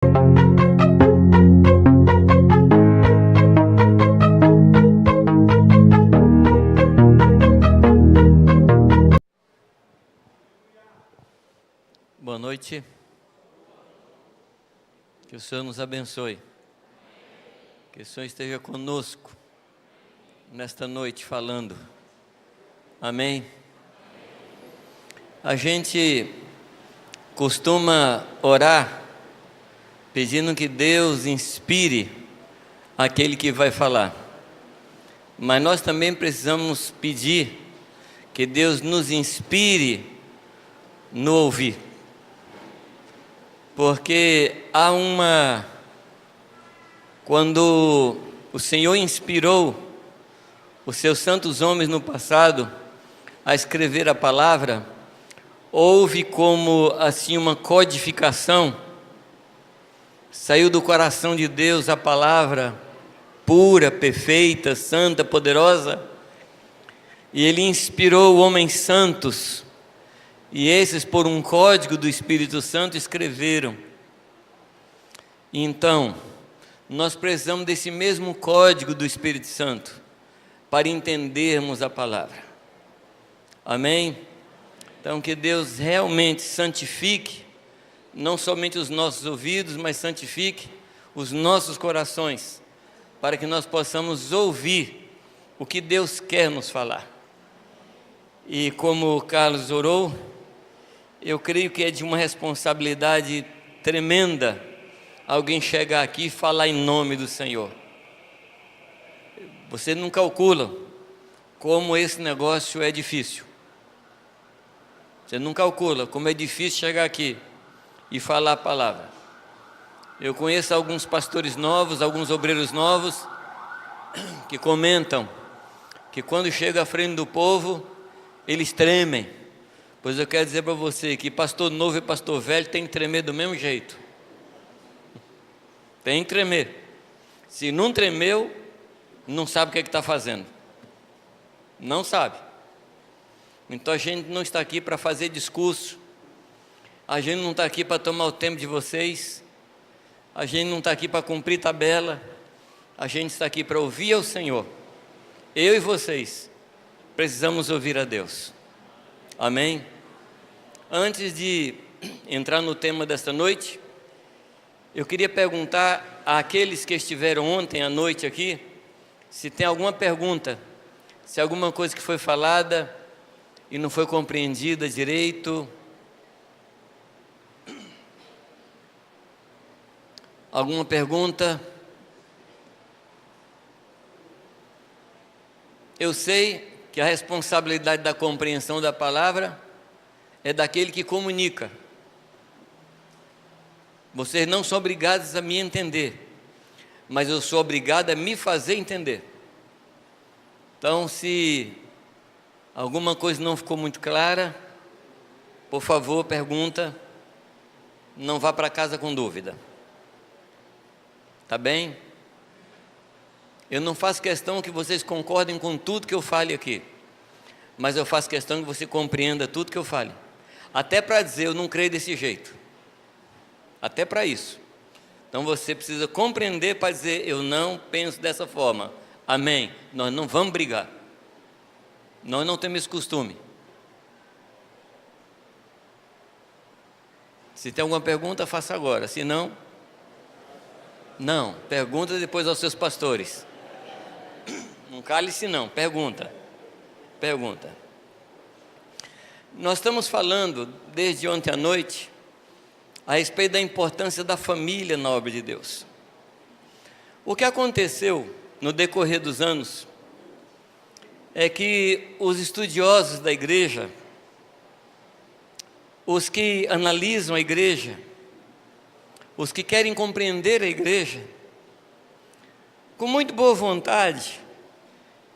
Boa noite. Que o Senhor nos abençoe. Que o Senhor esteja conosco nesta noite falando. Amém? A gente costuma orar pedindo que Deus inspire aquele que vai falar. Mas nós também precisamos pedir que Deus nos inspire no ouvir. Porque quando o Senhor inspirou os seus santos homens no passado a escrever a palavra, houve como assim uma codificação, saiu do coração de Deus a palavra pura, perfeita, santa, poderosa, e Ele inspirou homens santos, e esses, por um código do Espírito Santo, escreveram. Então, nós precisamos desse mesmo código do Espírito Santo para entendermos a palavra. Amém? Então, que Deus realmente santifique, não somente os nossos ouvidos, mas santifique os nossos corações, para que nós possamos ouvir o que Deus quer nos falar. E como o Carlos orou, eu creio que é de uma responsabilidade tremenda alguém chegar aqui e falar em nome do Senhor. Você não calcula como esse negócio é difícil. Você não calcula como é difícil chegar aqui e falar a palavra. Eu conheço alguns pastores novos, alguns obreiros novos, que comentam que quando chega à frente do povo, eles tremem. Pois eu quero dizer para você que pastor novo e pastor velho tem que tremer do mesmo jeito. Tem que tremer. Se não tremeu, não sabe o que está fazendo. Não sabe. Então a gente não está aqui para fazer discurso. A gente não está aqui para tomar o tempo de vocês. A gente não está aqui para cumprir tabela. A gente está aqui para ouvir ao Senhor. Eu e vocês precisamos ouvir a Deus. Amém? Antes de entrar no tema desta noite, eu queria perguntar àqueles que estiveram ontem à noite aqui, se tem alguma pergunta, se alguma coisa que foi falada e não foi compreendida direito. Alguma pergunta? Eu sei que a responsabilidade da compreensão da palavra é daquele que comunica. Vocês não são obrigados a me entender, mas eu sou obrigado a me fazer entender. Então, se alguma coisa não ficou muito clara, por favor, pergunta. Não vá para casa com dúvida. Tá bem? Eu não faço questão que vocês concordem com tudo que eu fale aqui, mas eu faço questão que você compreenda tudo que eu fale. Até para dizer, eu não creio desse jeito. Até para isso. Então você precisa compreender para dizer, eu não penso dessa forma. Amém? Nós não vamos brigar. Nós não temos esse costume. Se tem alguma pergunta, faça agora. Se não, não. Pergunta depois aos seus pastores. Não cale-se não, pergunta. Pergunta. Nós estamos falando, desde ontem à noite, a respeito da importância da família na obra de Deus. O que aconteceu no decorrer dos anos é que os estudiosos da igreja, os que analisam a igreja, os que querem compreender a igreja, com muito boa vontade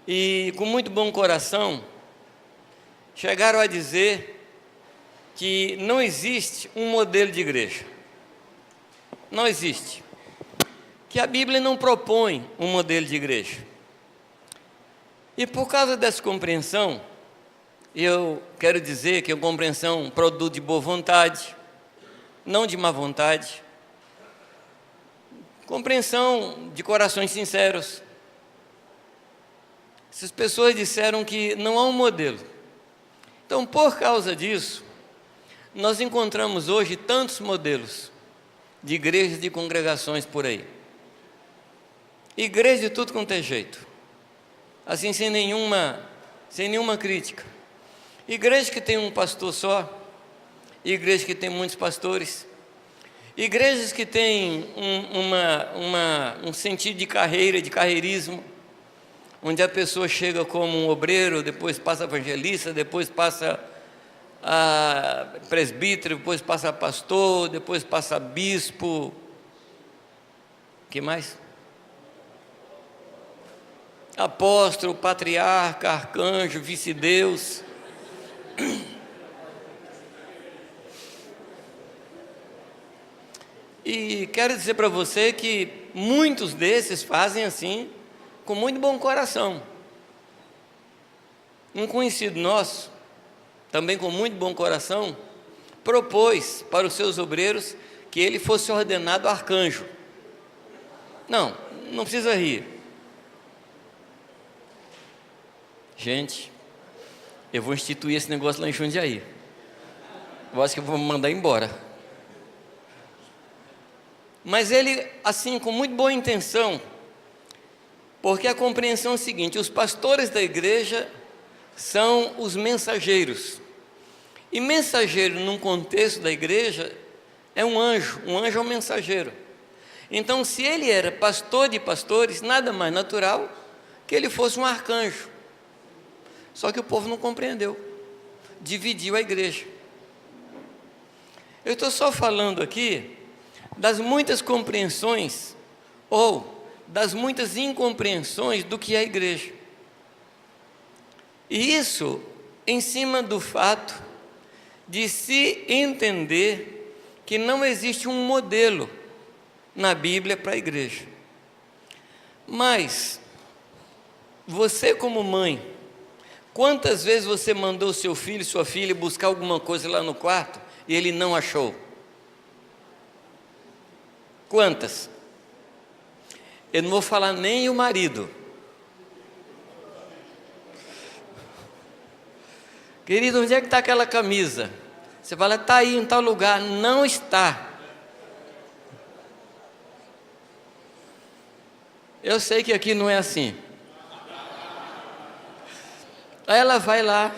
e com muito bom coração, chegaram a dizer que não existe um modelo de igreja. Não existe. Que a Bíblia não propõe um modelo de igreja. E por causa dessa compreensão, eu quero dizer que a compreensão produto de boa vontade, não de má vontade. Compreensão de corações sinceros. Essas pessoas disseram que não há um modelo. Então, por causa disso, nós encontramos hoje tantos modelos de igrejas, de congregações por aí. Igreja de tudo quanto é jeito. Assim, sem nenhuma crítica. Igreja que tem um pastor só, igreja que tem muitos pastores, igrejas que têm um sentido de carreira, de carreirismo, onde a pessoa chega como um obreiro, depois passa a evangelista, depois passa a presbítero, depois passa a pastor, depois passa a bispo. O que mais? Apóstolo, patriarca, arcanjo, vice-deus. E quero dizer para você que muitos desses fazem assim, com muito bom coração. Um conhecido nosso, também com muito bom coração, propôs para os seus obreiros que ele fosse ordenado arcanjo. Não precisa rir. Gente, eu vou instituir esse negócio lá em Jundiaí. Eu acho que eu vou me mandar embora. Mas ele, assim, com muito boa intenção, porque a compreensão é a seguinte: os pastores da igreja são os mensageiros. E mensageiro, num contexto da igreja, é um anjo é um mensageiro. Então, se ele era pastor de pastores, nada mais natural que ele fosse um arcanjo. Só que o povo não compreendeu, dividiu a igreja. Eu estou só falando aqui das muitas compreensões, ou das muitas incompreensões do que é a igreja. E isso em cima do fato de se entender que não existe um modelo na Bíblia para a igreja. Mas, você como mãe, quantas vezes você mandou seu filho, sua filha buscar alguma coisa lá no quarto e ele não achou? Quantas? Eu não vou falar nem o marido. Querido, onde é que está aquela camisa? Você fala, está aí em tal lugar. Não está. Eu sei que aqui não é assim. Aí ela vai lá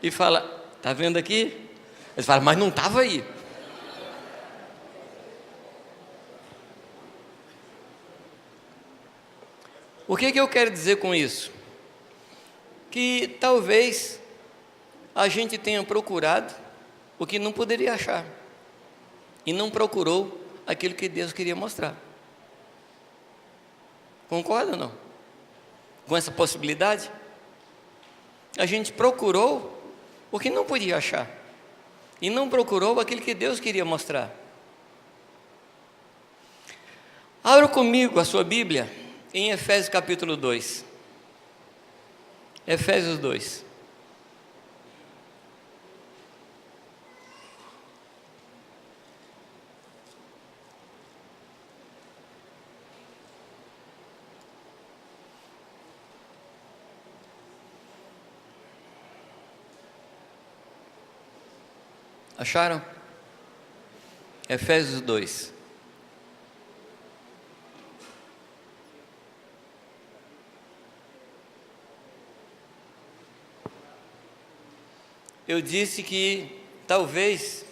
e fala, está vendo aqui? Eles falam, mas não estava aí. O que eu quero dizer com isso? Que talvez a gente tenha procurado o que não poderia achar e não procurou aquilo que Deus queria mostrar. Concorda ou não? Com essa possibilidade? A gente procurou o que não podia achar e não procurou aquilo que Deus queria mostrar. Abra comigo a sua Bíblia em Efésios capítulo 2. Efésios 2. Acharam? Efésios 2. Eu disse que talvez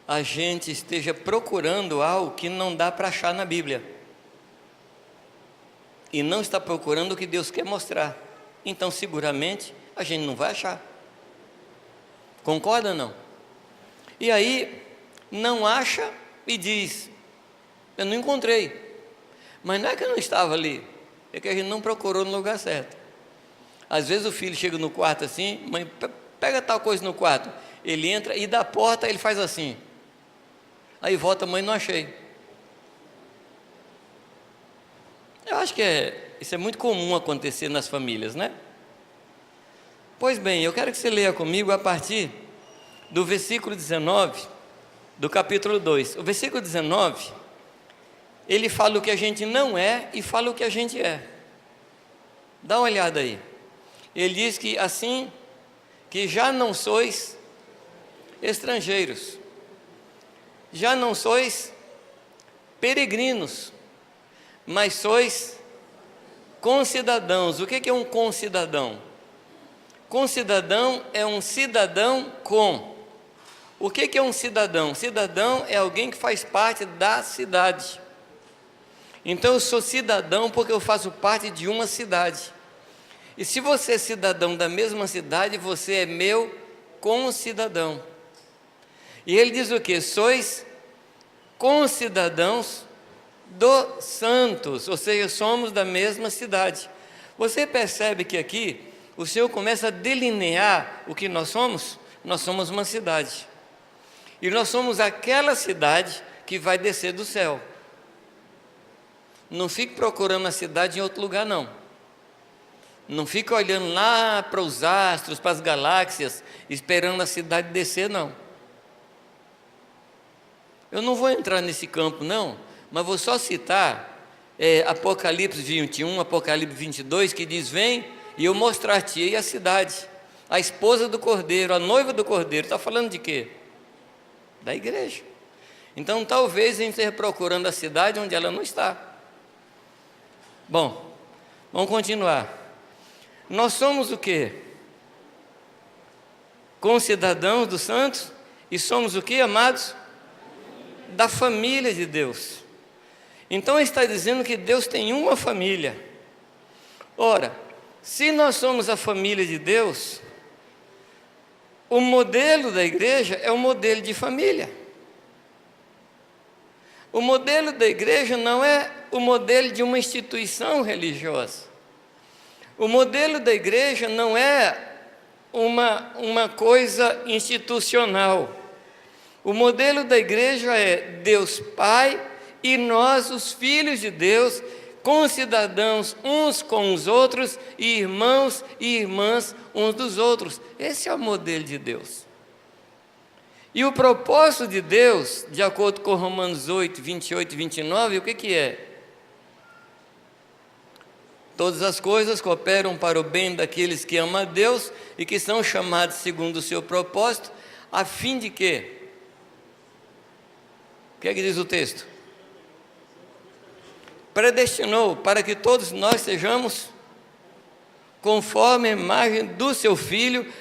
a gente esteja procurando algo que não dá para achar na Bíblia. E não está procurando o que Deus quer mostrar. Então, seguramente, a gente não vai achar. Concorda ou não? E aí, não acha e diz, eu não encontrei. Mas não é que eu não estava ali, é que a gente não procurou no lugar certo. Às vezes o filho chega no quarto assim, mãe, pega tal coisa no quarto. Ele entra e da porta ele faz assim. Aí volta, mãe, não achei. Eu acho que isso é muito comum acontecer nas famílias, né? Pois bem, eu quero que você leia comigo a partir do versículo 19 do capítulo 2. O versículo 19 ele fala o que a gente não é e fala o que a gente é. Dá uma olhada aí. Ele diz que assim, que já não sois estrangeiros, já não sois peregrinos, mas sois concidadãos. O que é um concidadão? Concidadão é um cidadão com. O que é um cidadão? Cidadão é alguém que faz parte da cidade. Então eu sou cidadão porque eu faço parte de uma cidade. E se você é cidadão da mesma cidade, você é meu concidadão. E ele diz o que? Sois concidadãos dos santos, ou seja, somos da mesma cidade. Você percebe que aqui o Senhor começa a delinear o que nós somos? Nós somos uma cidade. E nós somos aquela cidade que vai descer do céu. Não fique procurando a cidade em outro lugar, não. Não fique olhando lá para os astros, para as galáxias, esperando a cidade descer, não. Eu não vou entrar nesse campo, não, mas vou só citar Apocalipse 21, Apocalipse 22, que diz: vem e eu mostrar-te-ei a cidade, a esposa do Cordeiro, a noiva do Cordeiro. Está falando de quê? Da igreja. Então talvez a gente esteja procurando a cidade onde ela não está. Bom, vamos continuar. Nós somos o quê? Concidadãos dos santos. E somos o quê, amados? Da família de Deus. Então ele está dizendo que Deus tem uma família. Ora, se nós somos a família de Deus, o modelo da igreja é um modelo de família. O modelo da igreja não é o modelo de uma instituição religiosa. O modelo da igreja não é uma coisa institucional. O modelo da igreja é Deus Pai e nós, os filhos de Deus, concidadãos uns com os outros e irmãos e irmãs uns dos outros. Esse é o modelo de Deus. E o propósito de Deus, de acordo com Romanos 8, 28 e 29, o que é? Todas as coisas cooperam para o bem daqueles que amam a Deus e que são chamados segundo o seu propósito, a fim de quê? O que é que diz o texto? Predestinou para que todos nós sejamos conforme a imagem do seu Filho,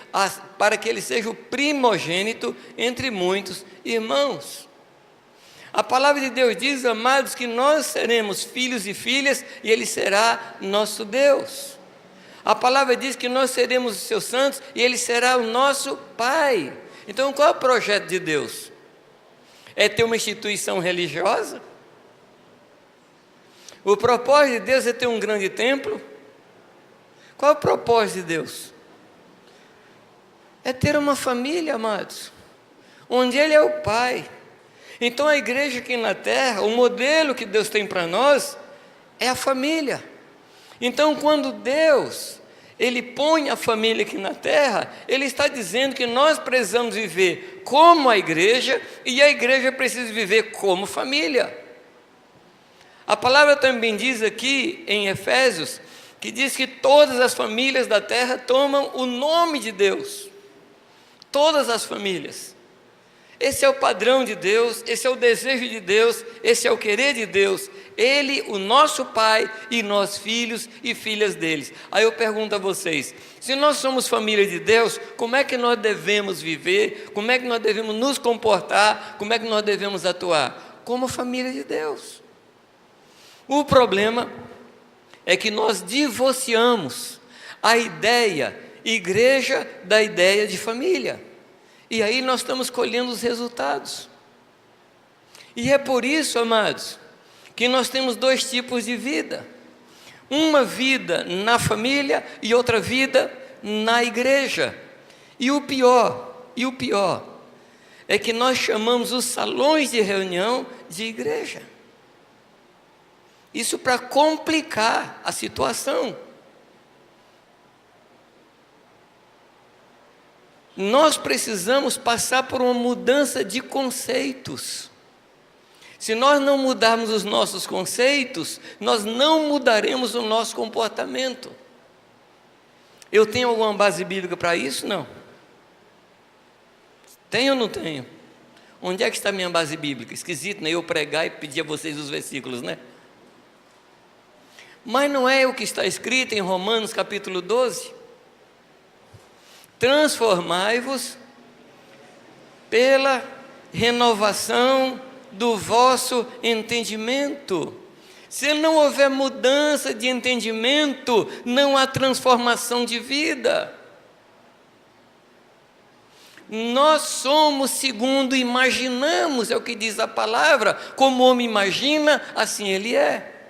para que ele seja o primogênito entre muitos irmãos. A palavra de Deus diz, amados, que nós seremos filhos e filhas e ele será nosso Deus. A palavra diz que nós seremos os seus santos e ele será o nosso Pai. Então qual é o projeto de Deus? É ter uma instituição religiosa? O propósito de Deus é ter um grande templo? Qual é o propósito de Deus? É ter uma família, amados, onde ele é o Pai. Então a igreja aqui na terra, o modelo que Deus tem para nós é a família. Então quando Deus, ele põe a família aqui na terra, ele está dizendo que nós precisamos viver como a igreja e a igreja precisa viver como família. A palavra também diz aqui em Efésios, que diz que todas as famílias da terra tomam o nome de Deus. Todas as famílias. Esse é o padrão de Deus, esse é o desejo de Deus, esse é o querer de Deus. Ele, o nosso Pai, e nós filhos e filhas deles. Aí eu pergunto a vocês, se nós somos família de Deus, como é que nós devemos viver? Como é que nós devemos nos comportar? Como é que nós devemos atuar? Como família de Deus. O problema é que nós divorciamos a ideia igreja da ideia de família. E aí nós estamos colhendo os resultados. E é por isso, amados, que nós temos dois tipos de vida. Uma vida na família e outra vida na igreja. E o pior é que nós chamamos os salões de reunião de igreja. Isso para complicar a situação. Nós precisamos passar por uma mudança de conceitos. Se nós não mudarmos os nossos conceitos, nós não mudaremos o nosso comportamento. Eu tenho alguma base bíblica para isso? Não. Tenho ou não tenho? Onde é que está a minha base bíblica? Esquisito, né? Eu pregar e pedir a vocês os versículos, né? Mas não é o que está escrito em Romanos capítulo 12? Transformai-vos pela renovação do vosso entendimento. Se não houver mudança de entendimento, não há transformação de vida. Nós somos segundo imaginamos, é o que diz a palavra. Como o homem imagina, assim ele é.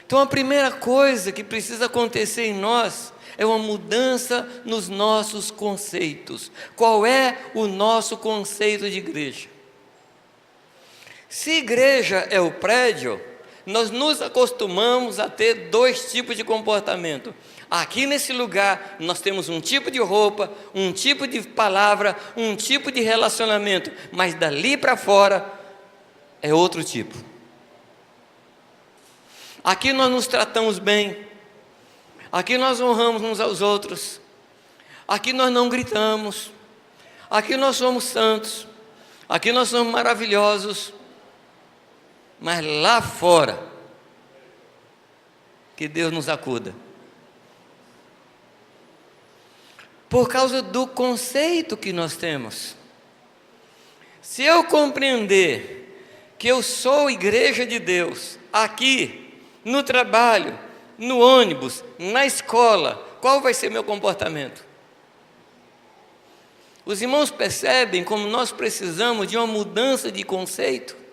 Então a primeira coisa que precisa acontecer em nós é uma mudança nos nossos conceitos. Qual é o nosso conceito de igreja? Se igreja é o prédio, nós nos acostumamos a ter dois tipos de comportamento. Aqui nesse lugar nós temos um tipo de roupa, um tipo de palavra, um tipo de relacionamento, mas dali para fora é outro tipo. Aqui nós nos tratamos bem, aqui nós honramos uns aos outros, aqui nós não gritamos, aqui nós somos santos, aqui nós somos maravilhosos, mas lá fora, que Deus nos acuda. Por causa do conceito que nós temos. Se eu compreender que eu sou igreja de Deus, aqui, no trabalho, no ônibus, na escola, qual vai ser meu comportamento? Os irmãos percebem como nós precisamos de uma mudança de conceito?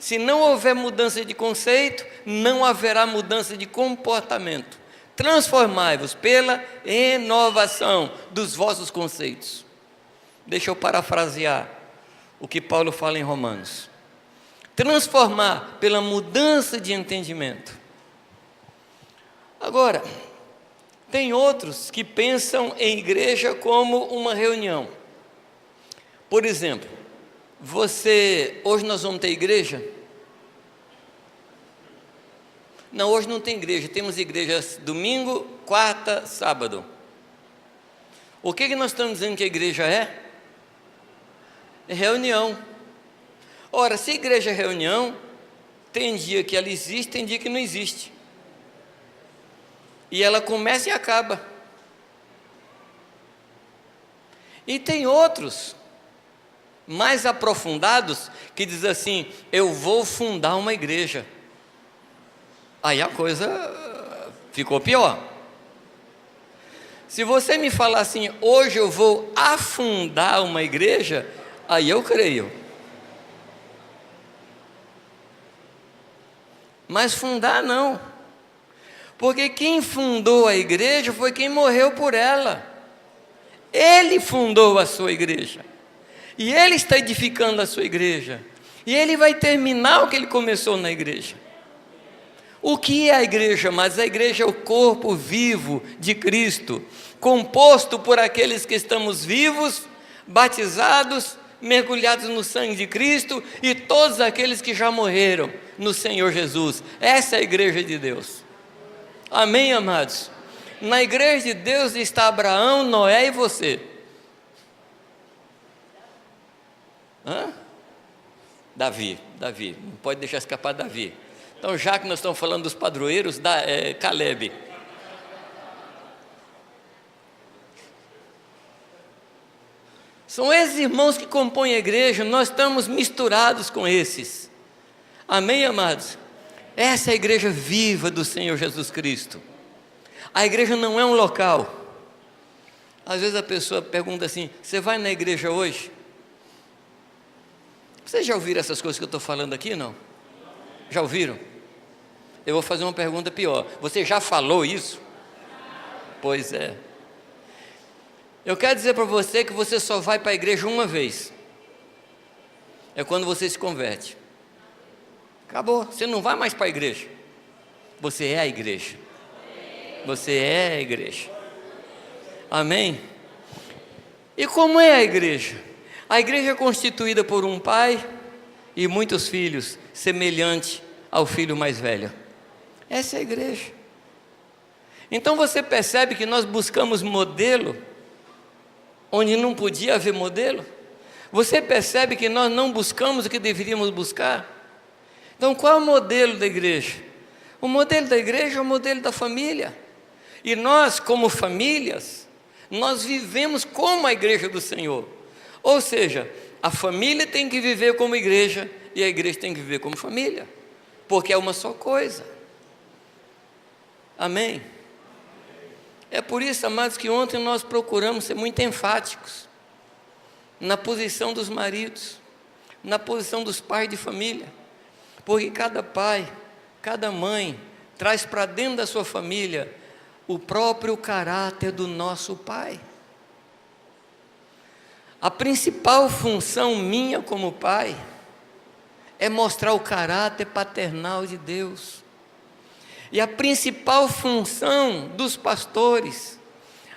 Se não houver mudança de conceito, não haverá mudança de comportamento. Transformai-vos pela renovação dos vossos conceitos. Deixa eu parafrasear o que Paulo fala em Romanos. Transformar pela mudança de entendimento. Agora, tem outros que pensam em igreja como uma reunião. Por exemplo, hoje nós vamos ter igreja? Não, hoje não tem igreja, temos igrejas domingo, quarta, sábado. O que nós estamos dizendo que a igreja é? É reunião. Ora, se a igreja é reunião, tem dia que ela existe, tem dia que não existe. E ela começa e acaba. E tem outros, mais aprofundados, que diz assim, eu vou fundar uma igreja. Aí a coisa ficou pior. Se você me falar assim, hoje eu vou afundar uma igreja, aí eu creio. Mas fundar não. Porque quem fundou a igreja foi quem morreu por ela. Ele fundou a sua igreja. E ele está edificando a sua igreja. E ele vai terminar o que ele começou na igreja. O que é a igreja? Mas a igreja é o corpo vivo de Cristo, composto por aqueles que estamos vivos, batizados, mergulhados no sangue de Cristo e todos aqueles que já morreram no Senhor Jesus. Essa é a igreja de Deus. Amém, amados? Na igreja de Deus está Abraão, Noé e você. Davi, não pode deixar escapar Davi. Então, já que nós estamos falando dos padroeiros, Caleb. São esses irmãos que compõem a igreja, nós estamos misturados com esses. Amém, amados? Essa é a igreja viva do Senhor Jesus Cristo. A igreja não é um local. Às vezes a pessoa pergunta assim, você vai na igreja hoje? Vocês já ouviram essas coisas que eu estou falando aqui, não? Já ouviram? Eu vou fazer uma pergunta pior. Você já falou isso? Pois é. Eu quero dizer para você que você só vai para a igreja uma vez. É quando você se converte. Acabou, você não vai mais para a igreja. Você é a igreja. Você é a igreja. Amém? E como é a igreja? A igreja é constituída por um pai, e muitos filhos, semelhante ao filho mais velho. Essa é a igreja. Então você percebe que nós buscamos modelo onde não podia haver modelo? Você percebe que nós não buscamos o que deveríamos buscar? Então qual é o modelo da igreja? O modelo da igreja é o modelo da família. E nós, como famílias, nós vivemos como a igreja do Senhor. Ou seja, a família tem que viver como igreja e a igreja tem que viver como família, porque é uma só coisa. Amém? É por isso, amados, que ontem nós procuramos ser muito enfáticos na posição dos maridos, na posição dos pais de família, porque cada pai, cada mãe traz para dentro da sua família o próprio caráter do nosso pai. A principal função minha como pai é mostrar o caráter paternal de Deus. E a principal função dos pastores,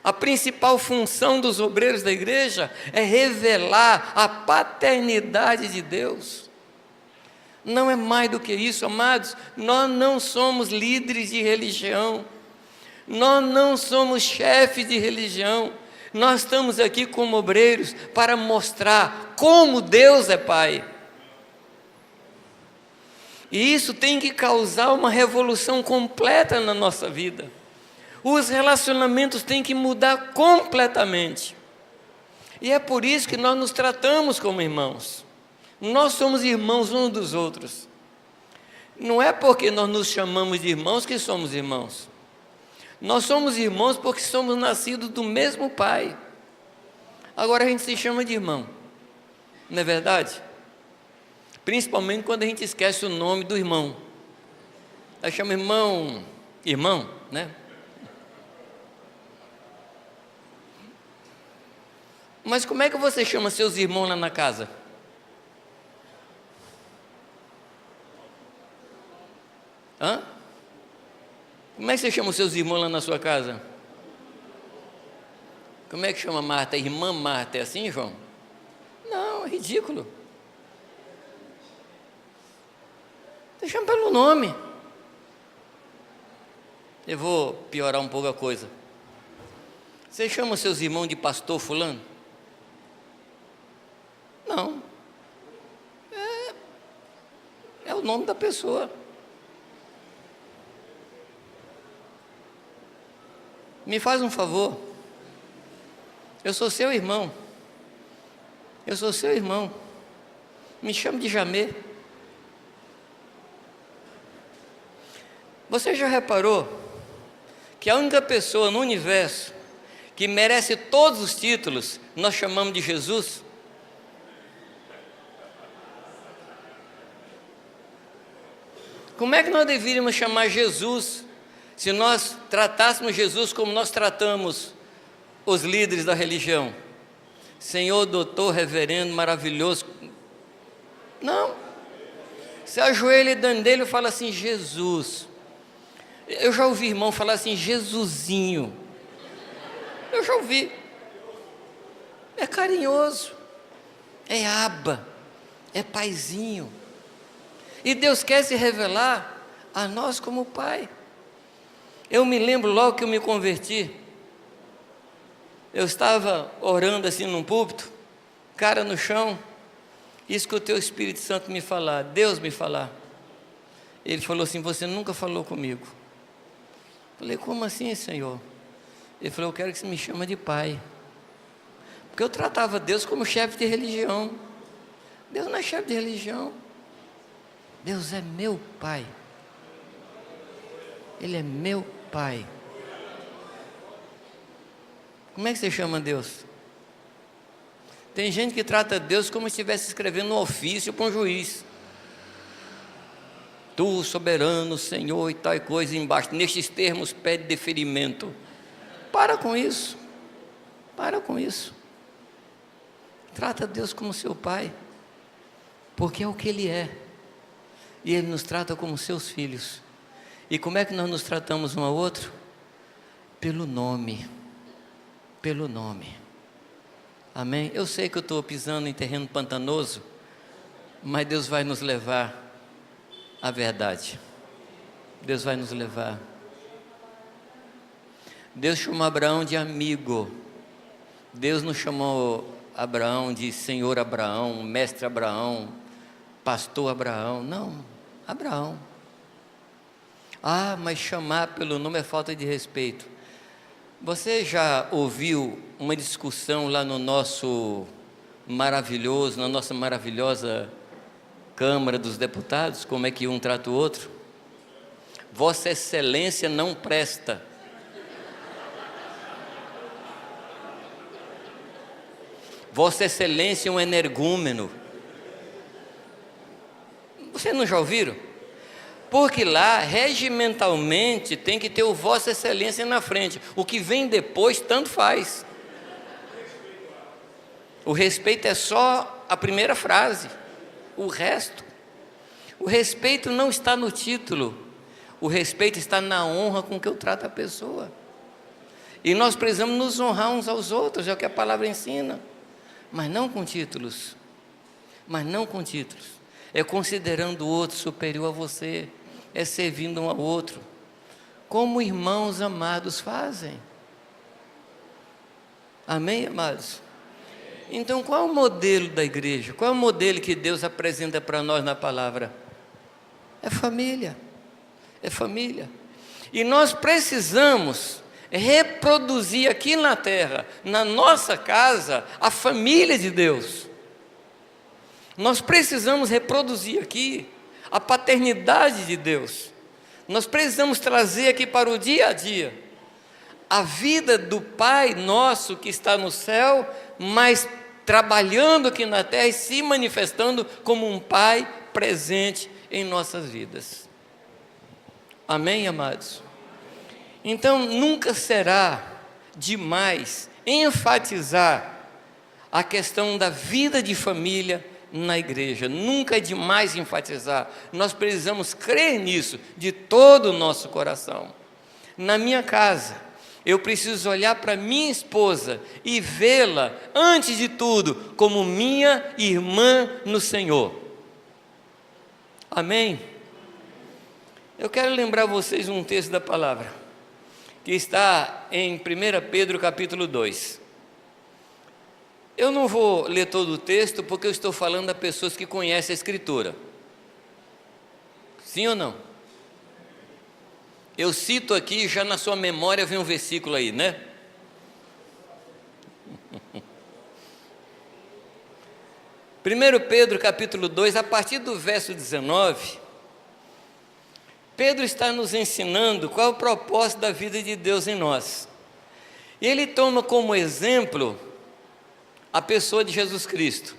a principal função dos obreiros da igreja é revelar a paternidade de Deus. Não é mais do que isso, amados. Nós não somos líderes de religião, nós não somos chefes de religião. Nós estamos aqui como obreiros para mostrar como Deus é Pai. E isso tem que causar uma revolução completa na nossa vida. Os relacionamentos têm que mudar completamente. E é por isso que nós nos tratamos como irmãos. Nós somos irmãos uns dos outros. Não é porque nós nos chamamos de irmãos que somos irmãos. Nós somos irmãos porque somos nascidos do mesmo Pai. Agora a gente se chama de irmão, não é verdade? Principalmente quando a gente esquece o nome do irmão. Aí chama irmão, né? Mas como é que você chama seus irmãos lá na casa? Hã? Como é que você chama os seus irmãos lá na sua casa? Como é que chama Marta? Irmã Marta, é assim, João? Não, é ridículo. Você chama pelo nome. Eu vou piorar um pouco a coisa. Você chama os seus irmãos de pastor fulano? Não. É o nome da pessoa. Me faz um favor. Eu sou seu irmão. Eu sou seu irmão. Me chame de Jamê. Você já reparou que a única pessoa no universo que merece todos os títulos nós chamamos de Jesus? Como é que nós deveríamos chamar Jesus se nós tratássemos Jesus como nós tratamos os líderes da religião? Senhor, doutor, reverendo, maravilhoso. Não. Você ajoelha diante dele e fala assim, Jesus. Eu já ouvi irmão falar assim, Jesusinho. Eu já ouvi. É carinhoso. É aba. É paizinho. E Deus quer se revelar a nós como Pai. Eu me lembro logo que eu me converti. Eu estava orando assim num púlpito, cara no chão, e escutei o Espírito Santo me falar, Deus me falar. Ele falou assim, você nunca falou comigo. Falei, como assim, Senhor? Ele falou, eu quero que você me chame de Pai. Porque eu tratava Deus como chefe de religião. Deus não é chefe de religião. Deus é meu Pai. Ele é meu Pai. Como é que você chama Deus? Tem gente que trata Deus como se estivesse escrevendo um ofício para um juiz. Tu, soberano, Senhor e tal coisa embaixo, nestes termos pede deferimento. Para com isso. Para com isso. Trata Deus como seu Pai, porque é o que Ele é. E Ele nos trata como seus filhos. E como é que nós nos tratamos um ao outro? Pelo nome. Pelo nome. Amém? Eu sei que eu estou pisando em terreno pantanoso, Mas Deus vai nos levar à verdade. Deus vai nos levar. Deus chamou Abraão de amigo. Deus não chamou Abraão de Senhor Abraão, Mestre Abraão, Pastor Abraão. Não, Abraão. Ah, mas chamar pelo nome é falta de respeito. Você já ouviu uma discussão lá no nosso maravilhoso, na nossa maravilhosa Câmara dos Deputados, como é que um trata o outro? Vossa Excelência não presta. Vossa Excelência é um energúmeno. Vocês não já ouviram? Porque lá, regimentalmente, tem que ter o Vossa Excelência na frente. O que vem depois, tanto faz. O respeito é só a primeira frase. O resto. O respeito não está no título. O respeito está na honra com que eu trato a pessoa. E nós precisamos nos honrar uns aos outros, é o que a palavra ensina. Mas não com títulos. Mas não com títulos. É considerando o outro superior a você. É servindo um ao outro. Como irmãos amados fazem. Amém, amados? Então, qual é o modelo da igreja? Qual é o modelo que Deus apresenta para nós na palavra? É família. É família. E nós precisamos reproduzir aqui na terra, na nossa casa, a família de Deus. Nós precisamos reproduzir aqui a paternidade de Deus. Nós precisamos trazer aqui para o dia a dia a vida do Pai nosso que está no céu, mas trabalhando aqui na terra e se manifestando como um Pai presente em nossas vidas. Amém, amados? Então, nunca será demais enfatizar a questão da vida de família na igreja. Nunca é demais enfatizar. Nós precisamos crer nisso de todo o nosso coração. Na minha casa, eu preciso olhar para minha esposa e vê-la, antes de tudo, como minha irmã no Senhor. Amém? Eu quero lembrar vocês um texto da palavra, que está em 1 Pedro capítulo 2. Eu não vou ler todo o texto, porque eu estou falando a pessoas que conhecem a Escritura. Sim ou não? Eu cito aqui, já na sua memória vem um versículo aí, né? Primeiro Pedro capítulo 2, a partir do verso 19, Pedro está nos ensinando qual é o propósito da vida de Deus em nós. E ele toma como exemplo a pessoa de Jesus Cristo.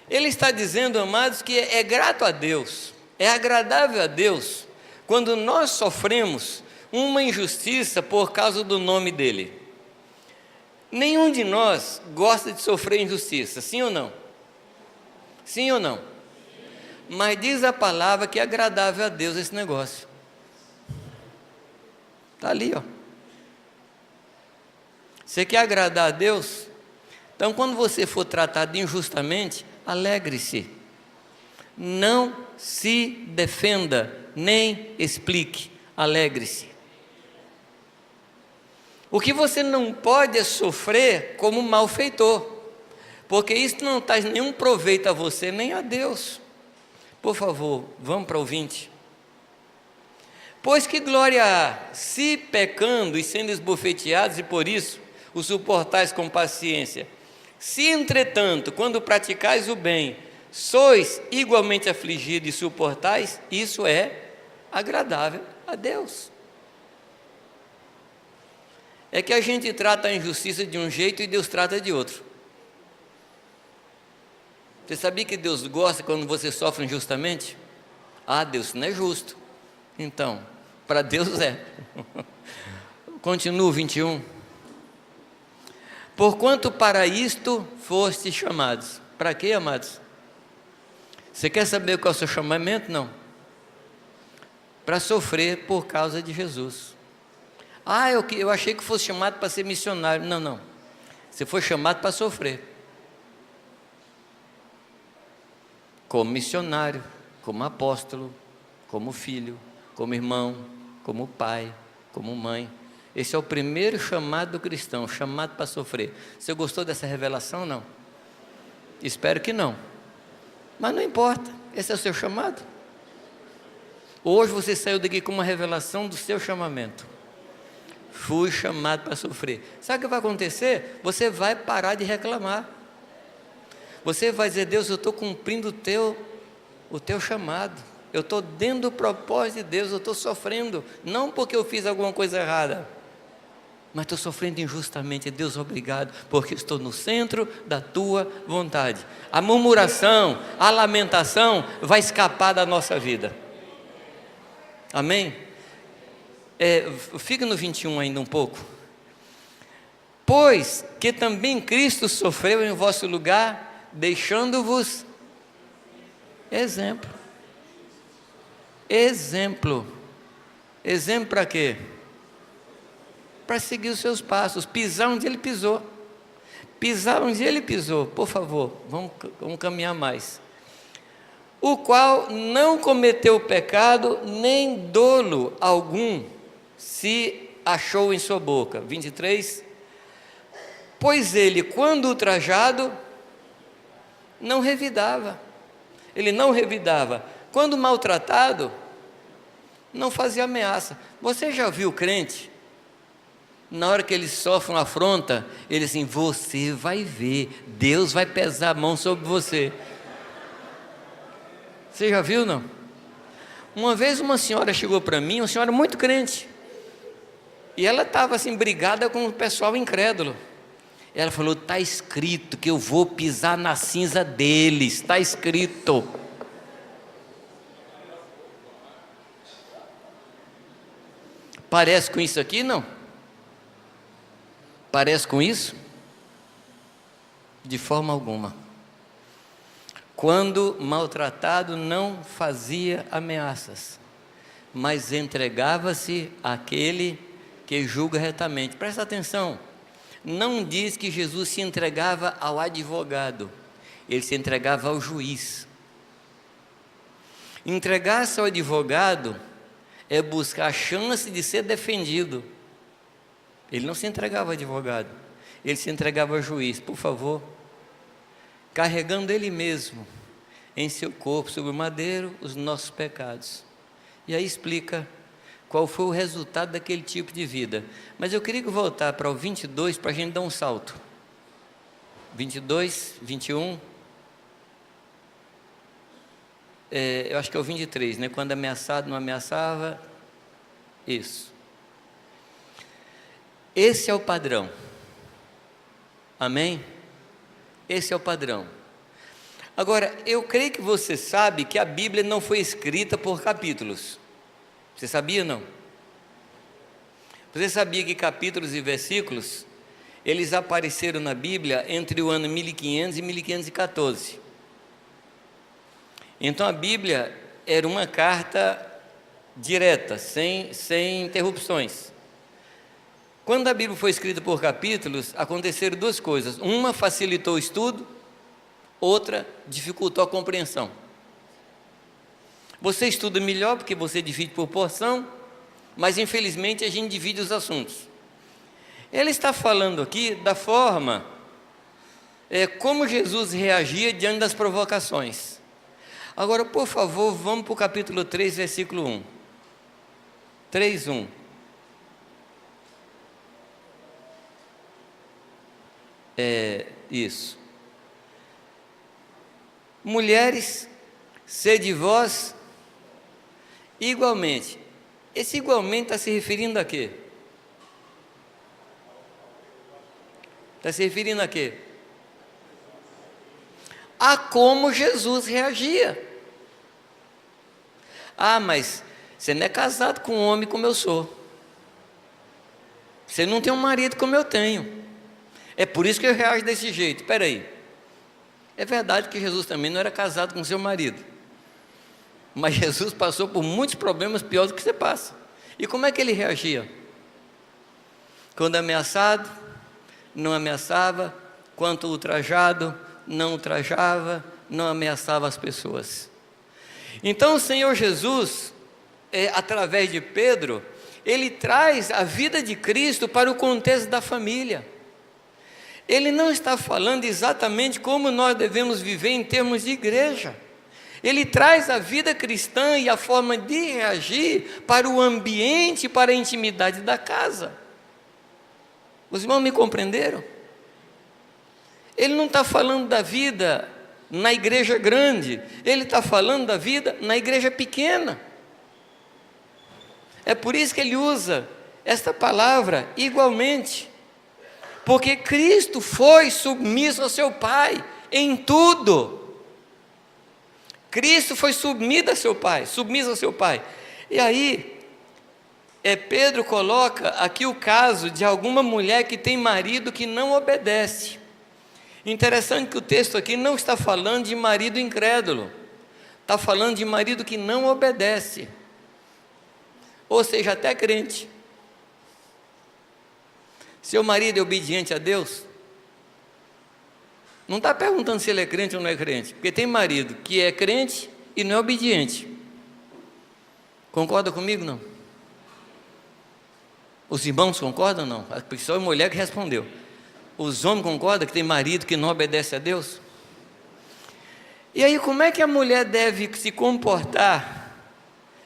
Ele está dizendo, amados, que é grato a Deus, é agradável a Deus, quando nós sofremos uma injustiça por causa do nome dEle. Nenhum de nós gosta de sofrer injustiça, sim ou não? Sim ou não? Mas diz a palavra que é agradável a Deus esse negócio. Está ali, ó. Você quer agradar a Deus? Então, quando você for tratado injustamente, alegre-se. Não se defenda, nem explique. Alegre-se. O que você não pode é sofrer como malfeitor, porque isso não traz nenhum proveito a você, nem a Deus. Por favor, vamos para o 20. Pois que glória há, se pecando e sendo esbofeteados, e por isso o suportais com paciência. Se, entretanto, quando praticais o bem, sois igualmente afligidos e suportais, isso é agradável a Deus. É que a gente trata a injustiça de um jeito e Deus trata de outro. Você sabia que Deus gosta quando você sofre injustamente? Ah, Deus não é justo. Então, para Deus é. Continua o 21. Porquanto para isto foste chamados. Para quê, amados? Você quer saber qual é o seu chamamento? Não. Para sofrer por causa de Jesus. Ah, eu achei que fosse chamado para ser missionário. Não, não. Você foi chamado para sofrer. como missionário, como apóstolo, como filho, como irmão, como pai, como mãe. Esse é o primeiro chamado do cristão, chamado para sofrer. Você gostou dessa revelação, não? Espero que não. Mas não importa, esse é o seu chamado. Hoje você saiu daqui com uma revelação do seu chamamento. Fui chamado para sofrer. Sabe o que vai acontecer? Você vai parar de reclamar. Você vai dizer: Deus, eu estou cumprindo o teu chamado. Eu estou dentro do propósito de Deus, eu estou sofrendo. Não porque eu fiz alguma coisa errada, mas estou sofrendo injustamente. Deus, obrigado, porque estou no centro da tua vontade. A murmuração, a lamentação vai escapar da nossa vida. Amém? Fica no 21 ainda um pouco. Pois que também Cristo sofreu em vosso lugar, deixando-vos exemplo. Exemplo para quê? Para seguir os seus passos, pisar onde ele pisou. Pisar onde ele pisou. Por favor, vamos caminhar mais. O qual não cometeu pecado, nem dolo algum se achou em sua boca. 23. Pois ele, quando ultrajado, não revidava. Ele não revidava. Quando maltratado, não fazia ameaça. Você já viu crente? Na hora que ele sofre uma afronta, ele assim: você vai ver, Deus vai pesar a mão sobre você. Você já viu, não? Uma vez uma senhora chegou para mim, uma senhora muito crente, e ela estava assim, brigada com o pessoal incrédulo. Ela falou: está escrito que eu vou pisar na cinza deles, está escrito. Parece com isso aqui, não? Parece com isso? De forma alguma. Quando maltratado, não fazia ameaças, mas entregava-se àquele que julga retamente. Presta atenção, não diz que Jesus se entregava ao advogado, ele se entregava ao juiz. Entregar-se ao advogado é buscar a chance de ser defendido. Ele não se entregava ao advogado, ele se entregava ao juiz. Por favor, carregando ele mesmo em seu corpo sobre o madeiro os nossos pecados. E aí explica qual foi o resultado daquele tipo de vida. Mas eu queria voltar para o 22 para a gente dar um salto. 22, 21. Eu acho que é o 23, né? Quando ameaçado não ameaçava. Isso. Esse é o padrão. Amém? Esse é o padrão. Agora, eu creio que você sabe que a Bíblia não foi escrita por capítulos. Você sabia, não? Você sabia que capítulos e versículos, eles apareceram na Bíblia entre o ano 1500 e 1514. Então a Bíblia era uma carta direta, sem interrupções. Quando a Bíblia foi escrita por capítulos, aconteceram duas coisas. Uma facilitou o estudo, outra dificultou a compreensão. Você estuda melhor porque você divide por porção, mas infelizmente a gente divide os assuntos. Ele está falando aqui da forma como Jesus reagia diante das provocações. Agora, por favor, vamos para o capítulo 3, versículo 1. 3, 1. Isso. Mulheres, sede vós igualmente. Esse igualmente está se referindo a quê? Está se referindo a quê? A como Jesus reagia. Ah, mas você não é casado com um homem como eu sou. Você não tem um marido como eu tenho. É por isso que eu reajo desse jeito. Espera aí. É verdade que Jesus também não era casado com seu marido. Mas Jesus passou por muitos problemas piores do que você passa. E como é que ele reagia? Quando ameaçado, não ameaçava. Quando ultrajado, não ultrajava. não ameaçava as pessoas. Então o Senhor Jesus, através de Pedro, ele traz a vida de Cristo para o contexto da família. Ele não está falando exatamente como nós devemos viver em termos de igreja. Ele traz a vida cristã e a forma de reagir para o ambiente, para a intimidade da casa. Os irmãos me compreenderam? Ele não está falando da vida na igreja grande, ele está falando da vida na igreja pequena. É por isso que ele usa esta palavra igualmente, porque Cristo foi submisso ao seu Pai em tudo. Cristo foi submisso ao seu Pai. E aí, Pedro coloca aqui o caso de alguma mulher que tem marido que não obedece. Interessante que o texto aqui não está falando de marido incrédulo, está falando de marido que não obedece, ou seja, até crente. Seu marido é obediente a Deus? Não está perguntando se ele é crente ou não é crente, porque tem marido que é crente e não é obediente. Concorda comigo, não? Os irmãos concordam, não? Só a mulher que respondeu. Os homens concordam que tem marido que não obedece a Deus? E aí, como é que a mulher deve se comportar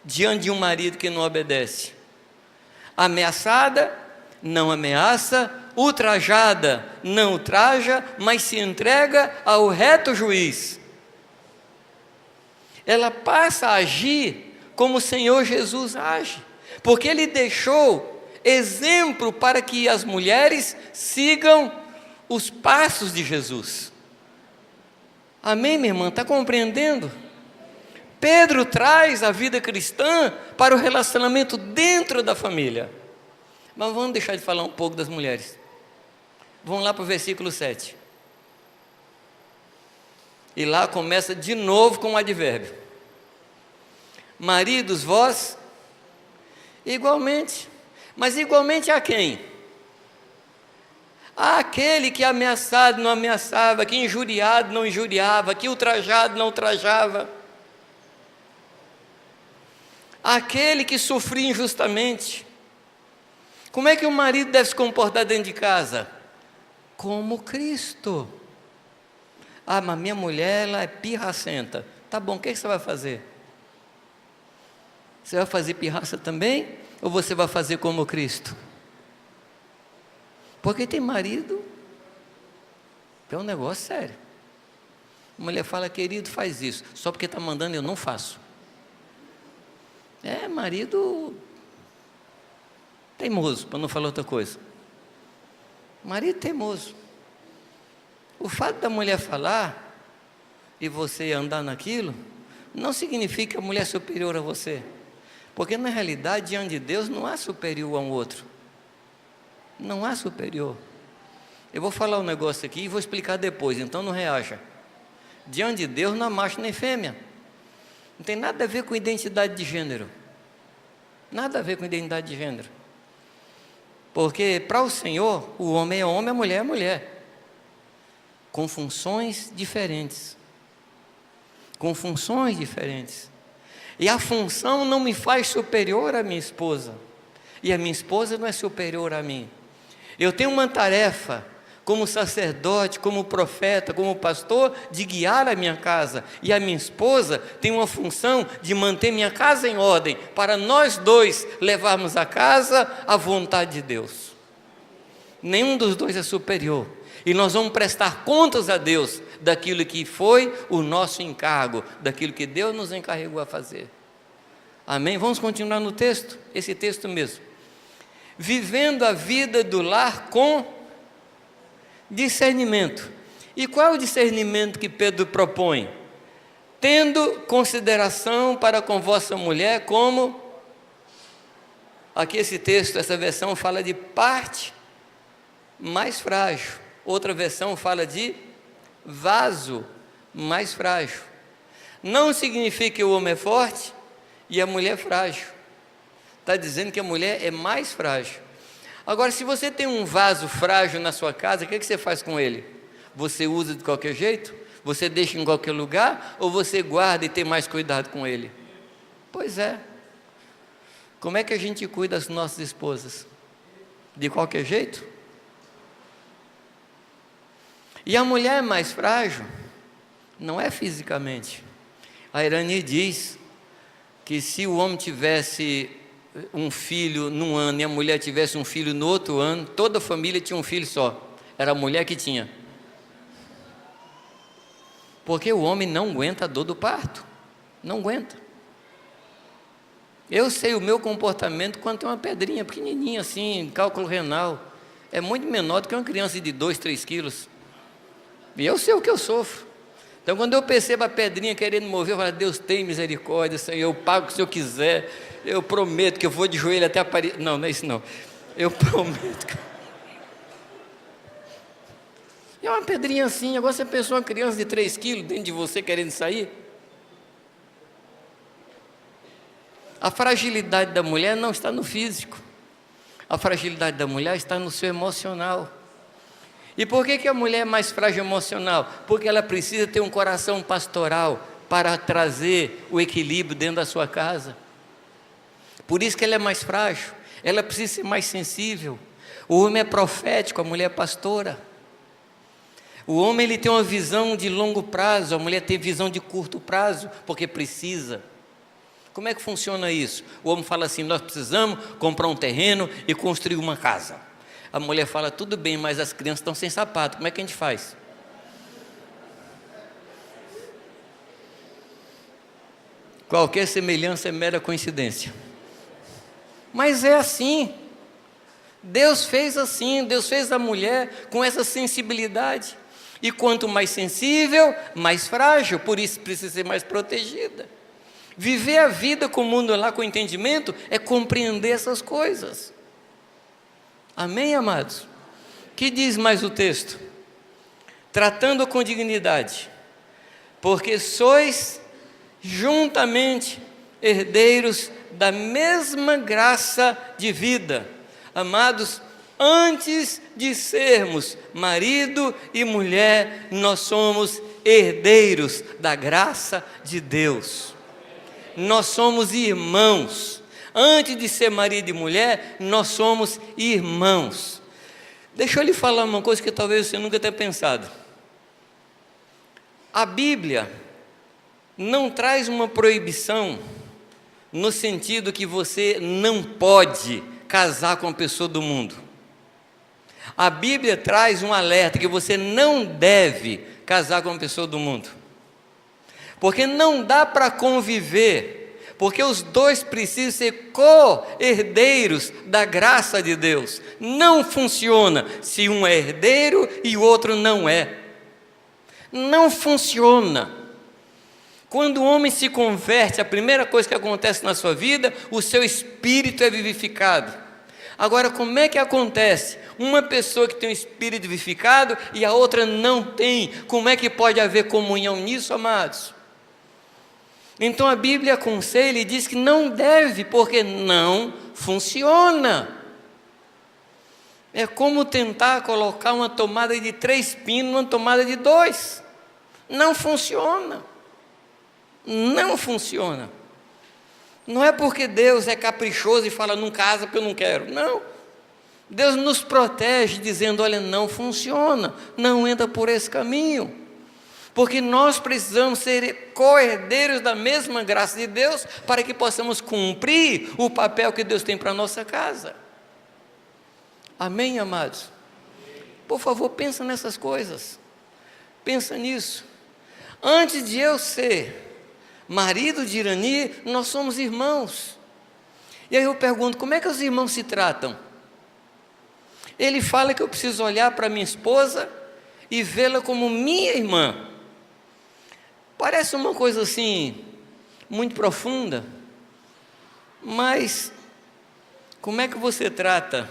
diante de um marido que não obedece? Ameaçada, não ameaça; ultrajada, não ultraja, mas se entrega ao reto juiz. Ela passa a agir como o Senhor Jesus age, porque Ele deixou exemplo para que as mulheres sigam os passos de Jesus. Amém, minha irmã? Está compreendendo? Pedro traz a vida cristã para o relacionamento dentro da família. Mas vamos deixar de falar um pouco das mulheres. Vamos lá para o versículo 7. E lá começa de novo com um advérbio. Maridos, vós, igualmente. Mas igualmente a quem? Àquele que ameaçado não ameaçava, que injuriado não injuriava, que ultrajado não ultrajava. Aquele que sofria injustamente. Como é que o marido deve se comportar dentro de casa? Como Cristo. Ah, mas minha mulher, ela é pirracenta. Tá bom, o que você vai fazer? Você vai fazer pirraça também? Ou você vai fazer como Cristo? Porque tem marido, é um negócio sério. A mulher fala, querido, faz isso. Só porque está mandando, eu não faço. Marido teimoso, para não falar outra coisa. Marido teimoso. O fato da mulher falar e você andar naquilo, não significa que a mulher é superior a você. Porque na realidade, diante de Deus, não há superior a um outro. Não há superior. Eu vou falar um negócio aqui e vou explicar depois, então não reaja. Diante de Deus não há macho nem fêmea. Não tem nada a ver com identidade de gênero. Nada a ver com identidade de gênero. Porque para o Senhor, o homem é homem, a mulher é mulher. Com funções diferentes. Com funções diferentes. E a função não me faz superior à minha esposa. E a minha esposa não é superior a mim. Eu tenho uma tarefa, como sacerdote, como profeta, como pastor, de guiar a minha casa. E a minha esposa tem uma função de manter minha casa em ordem, para nós dois levarmos a casa à vontade de Deus. Nenhum dos dois é superior. E nós vamos prestar contas a Deus daquilo que foi o nosso encargo, daquilo que Deus nos encarregou a fazer. Amém? Vamos continuar no texto, esse texto mesmo. Vivendo a vida do lar com discernimento. E qual é o discernimento que Pedro propõe? Tendo consideração para com vossa mulher como... Aqui esse texto, essa versão fala de parte mais frágil. Outra versão fala de vaso mais frágil. Não significa que o homem é forte e a mulher é frágil. Está dizendo que a mulher é mais frágil. Agora, se você tem um vaso frágil na sua casa, o que você faz com ele? Você usa de qualquer jeito? Você deixa em qualquer lugar ou você guarda e tem mais cuidado com ele? Pois é. Como é que a gente cuida das nossas esposas? De qualquer jeito? E a mulher mais frágil não é fisicamente. A Irani diz que se o homem tivesse um filho num ano e a mulher tivesse um filho no outro ano, toda a família tinha um filho só. Era a mulher que tinha. Porque o homem não aguenta a dor do parto. Não aguenta. Eu sei o meu comportamento quando tem uma pedrinha pequenininha assim, cálculo renal. É muito menor do que uma criança de 2, 3 quilos. E eu sei o que eu sofro. Então, quando eu percebo a pedrinha querendo mover, eu falo, Deus tem misericórdia, Senhor, eu pago se eu quiser, eu prometo que eu vou de joelho até a parede. Não, não é isso não. Eu prometo que... É uma pedrinha assim, agora você pensou uma criança de 3 quilos dentro de você querendo sair? A fragilidade da mulher não está no físico. A fragilidade da mulher está no seu emocional. E por que a mulher é mais frágil emocional? Porque ela precisa ter um coração pastoral para trazer o equilíbrio dentro da sua casa. Por isso que ela é mais frágil. Ela precisa ser mais sensível. O homem é profético, a mulher é pastora. O homem ele tem uma visão de longo prazo, a mulher tem visão de curto prazo, porque precisa. Como é que funciona isso? O homem fala assim, nós precisamos comprar um terreno e construir uma casa. A mulher fala, tudo bem, mas as crianças estão sem sapato, como é que a gente faz? Qualquer semelhança é mera coincidência. Mas é assim. Deus fez assim, Deus fez a mulher com essa sensibilidade. E quanto mais sensível, mais frágil, por isso precisa ser mais protegida. Viver a vida com o mundo lá com entendimento é compreender essas coisas. Amém, amados? Que diz mais o texto? Tratando com dignidade, porque sois juntamente herdeiros da mesma graça de vida. Amados, antes de sermos marido e mulher, nós somos herdeiros da graça de Deus. Nós somos irmãos. Antes de ser marido e mulher, nós somos irmãos. Deixa eu lhe falar uma coisa que talvez você nunca tenha pensado. A Bíblia não traz uma proibição no sentido que você não pode casar com uma pessoa do mundo. A Bíblia traz um alerta que você não deve casar com uma pessoa do mundo. Porque não dá para conviver, porque os dois precisam ser co-herdeiros da graça de Deus. Não funciona se um é herdeiro e o outro não é. Não funciona. Quando o homem se converte, a primeira coisa que acontece na sua vida, o seu espírito é vivificado. Agora, como é que acontece? Uma pessoa que tem um espírito vivificado e a outra não tem. Como é que pode haver comunhão nisso, amados? Então a Bíblia aconselha e diz que não deve, porque não funciona. É como tentar colocar uma tomada de 3 pinos numa tomada de 2. Não funciona. Não funciona. Não é porque Deus é caprichoso e fala, não casa porque eu não quero. Não. Deus nos protege dizendo, olha, não funciona. Não entra por esse caminho. Porque nós precisamos ser co-herdeiros da mesma graça de Deus para que possamos cumprir o papel que Deus tem para a nossa casa. Amém, amados? Por favor, pensa nessas coisas. Pensa nisso. Antes de eu ser marido de Irani, nós somos irmãos. E aí eu pergunto, como é que os irmãos se tratam? Ele fala que eu preciso olhar para minha esposa e vê-la como minha irmã. Parece uma coisa assim, muito profunda, mas como é que você trata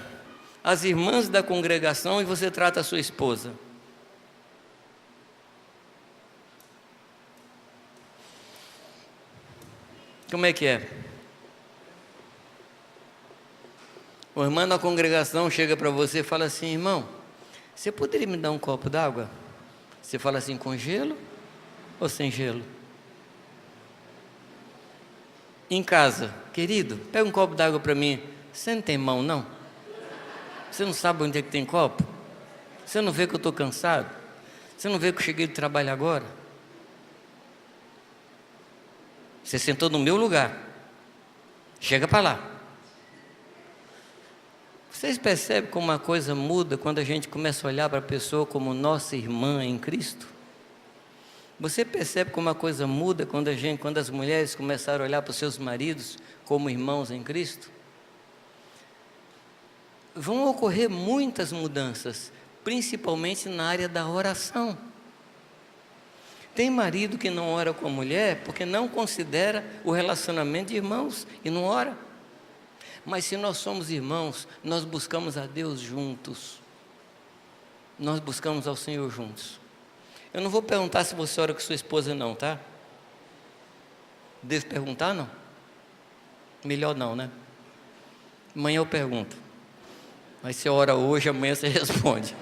as irmãs da congregação e você trata a sua esposa? Como é que é? O irmão da congregação chega para você e fala assim, irmão, você poderia me dar um copo d'água? Você fala assim, com gelo ou sem gelo? Em casa, querido, pega um copo d'água para mim. Você não tem mão, não? Você não sabe onde é que tem copo? Você não vê que eu estou cansado? Você não vê que eu cheguei do trabalho agora? Você sentou no meu lugar. Chega para lá. Vocês percebem como uma coisa muda quando a gente começa a olhar para a pessoa como nossa irmã em Cristo? Você percebe como uma coisa muda quando as mulheres começaram a olhar para os seus maridos como irmãos em Cristo? Vão ocorrer muitas mudanças, principalmente na área da oração. Tem marido que não ora com a mulher porque não considera o relacionamento de irmãos e não ora. Mas se nós somos irmãos, nós buscamos a Deus juntos. Nós buscamos ao Senhor juntos. Eu não vou perguntar se você ora com sua esposa não, tá? Devo perguntar não? Melhor não, né? Amanhã eu pergunto. Mas você ora hoje, amanhã você responde.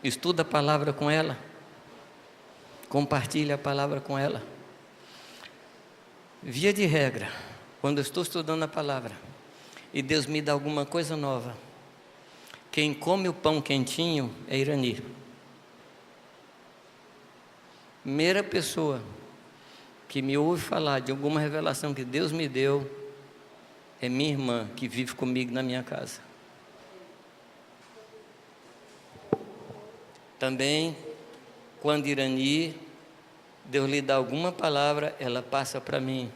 Estuda a palavra com ela. Compartilha a palavra com ela. Via de regra, quando eu estou estudando a palavra e Deus me dá alguma coisa nova, quem come o pão quentinho é Irani. Primeira pessoa que me ouve falar de alguma revelação que Deus me deu é minha irmã, que vive comigo na minha casa. Também, quando Irani, Deus lhe dá alguma palavra, ela passa para mim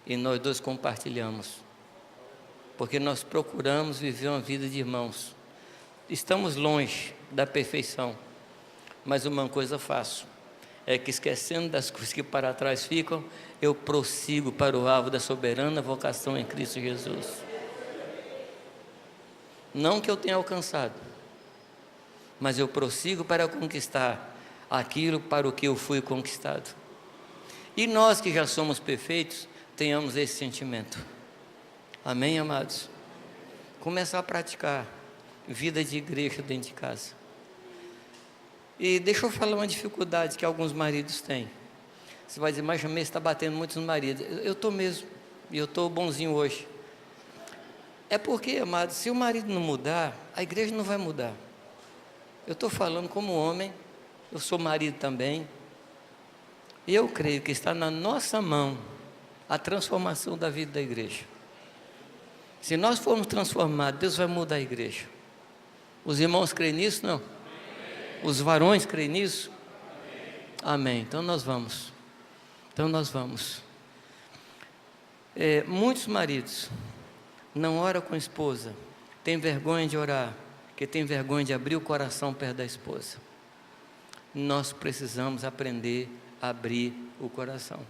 e nós dois compartilhamos, porque nós procuramos viver uma vida de irmãos. Estamos longe da perfeição, mas uma coisa faço, é que esquecendo das coisas que para trás ficam, eu prossigo para o alvo da soberana vocação em Cristo Jesus. Não que eu tenha alcançado, mas eu prossigo para conquistar aquilo para o que eu fui conquistado. E nós que já somos perfeitos, tenhamos esse sentimento. Amém, amados? Começar a praticar vida de igreja dentro de casa. E deixa eu falar uma dificuldade que alguns maridos têm. Você vai dizer, mas Jamê, você está batendo muito nos maridos. Eu estou mesmo, e eu estou bonzinho hoje. É porque, amados, se o marido não mudar, a igreja não vai mudar. Eu estou falando como homem, eu sou marido também. Eu creio que está na nossa mão a transformação da vida da igreja. Se nós formos transformados, Deus vai mudar a igreja. Os irmãos creem nisso, não? Amém. Os varões creem nisso? Amém. Então nós vamos. Muitos maridos não oram com a esposa, têm vergonha de orar, porque tem vergonha de abrir o coração perto da esposa. Nós precisamos aprender a abrir o coração.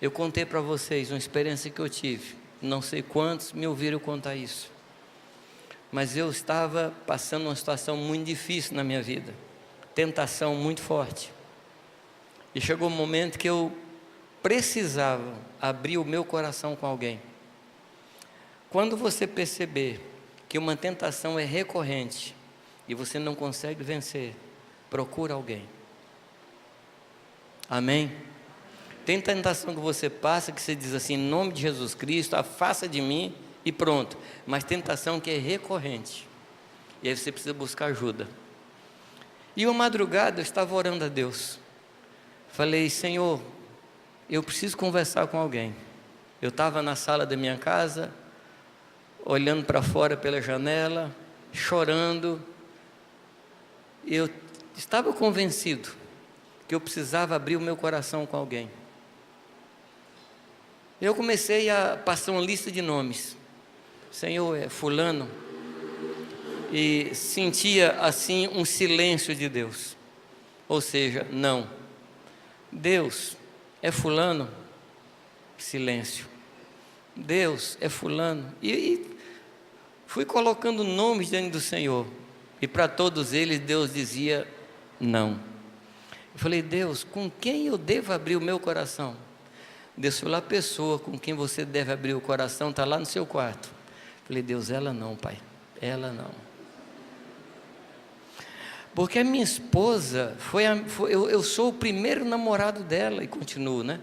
Eu contei para vocês uma experiência que eu tive, não sei quantos me ouviram contar isso, mas eu estava passando uma situação muito difícil na minha vida, tentação muito forte, e chegou um momento que eu precisava abrir o meu coração com alguém. Quando você perceber que uma tentação é recorrente e você não consegue vencer, procura alguém. Amém? Tem tentação que você passa, que você diz assim, em nome de Jesus Cristo, afasta de mim e pronto. Mas tentação que é recorrente, e aí você precisa buscar ajuda. E uma madrugada eu estava orando a Deus, falei, Senhor, eu preciso conversar com alguém. Eu estava na sala da minha casa, olhando para fora pela janela, chorando. Eu estava convencido que eu precisava abrir o meu coração com alguém. Eu comecei a passar uma lista de nomes. Senhor, é fulano. E sentia assim um silêncio de Deus. Ou seja, não. Deus, é fulano? Silêncio. Deus, é fulano? E fui colocando nomes diante do Senhor. E para todos eles Deus dizia não. Eu falei, Deus, com quem eu devo abrir o meu coração? Deus falou, a pessoa com quem você deve abrir o coração está lá no seu quarto. Eu falei, Deus, ela não, Pai, ela não. Porque a minha esposa eu sou o primeiro namorado dela, e continuo, né?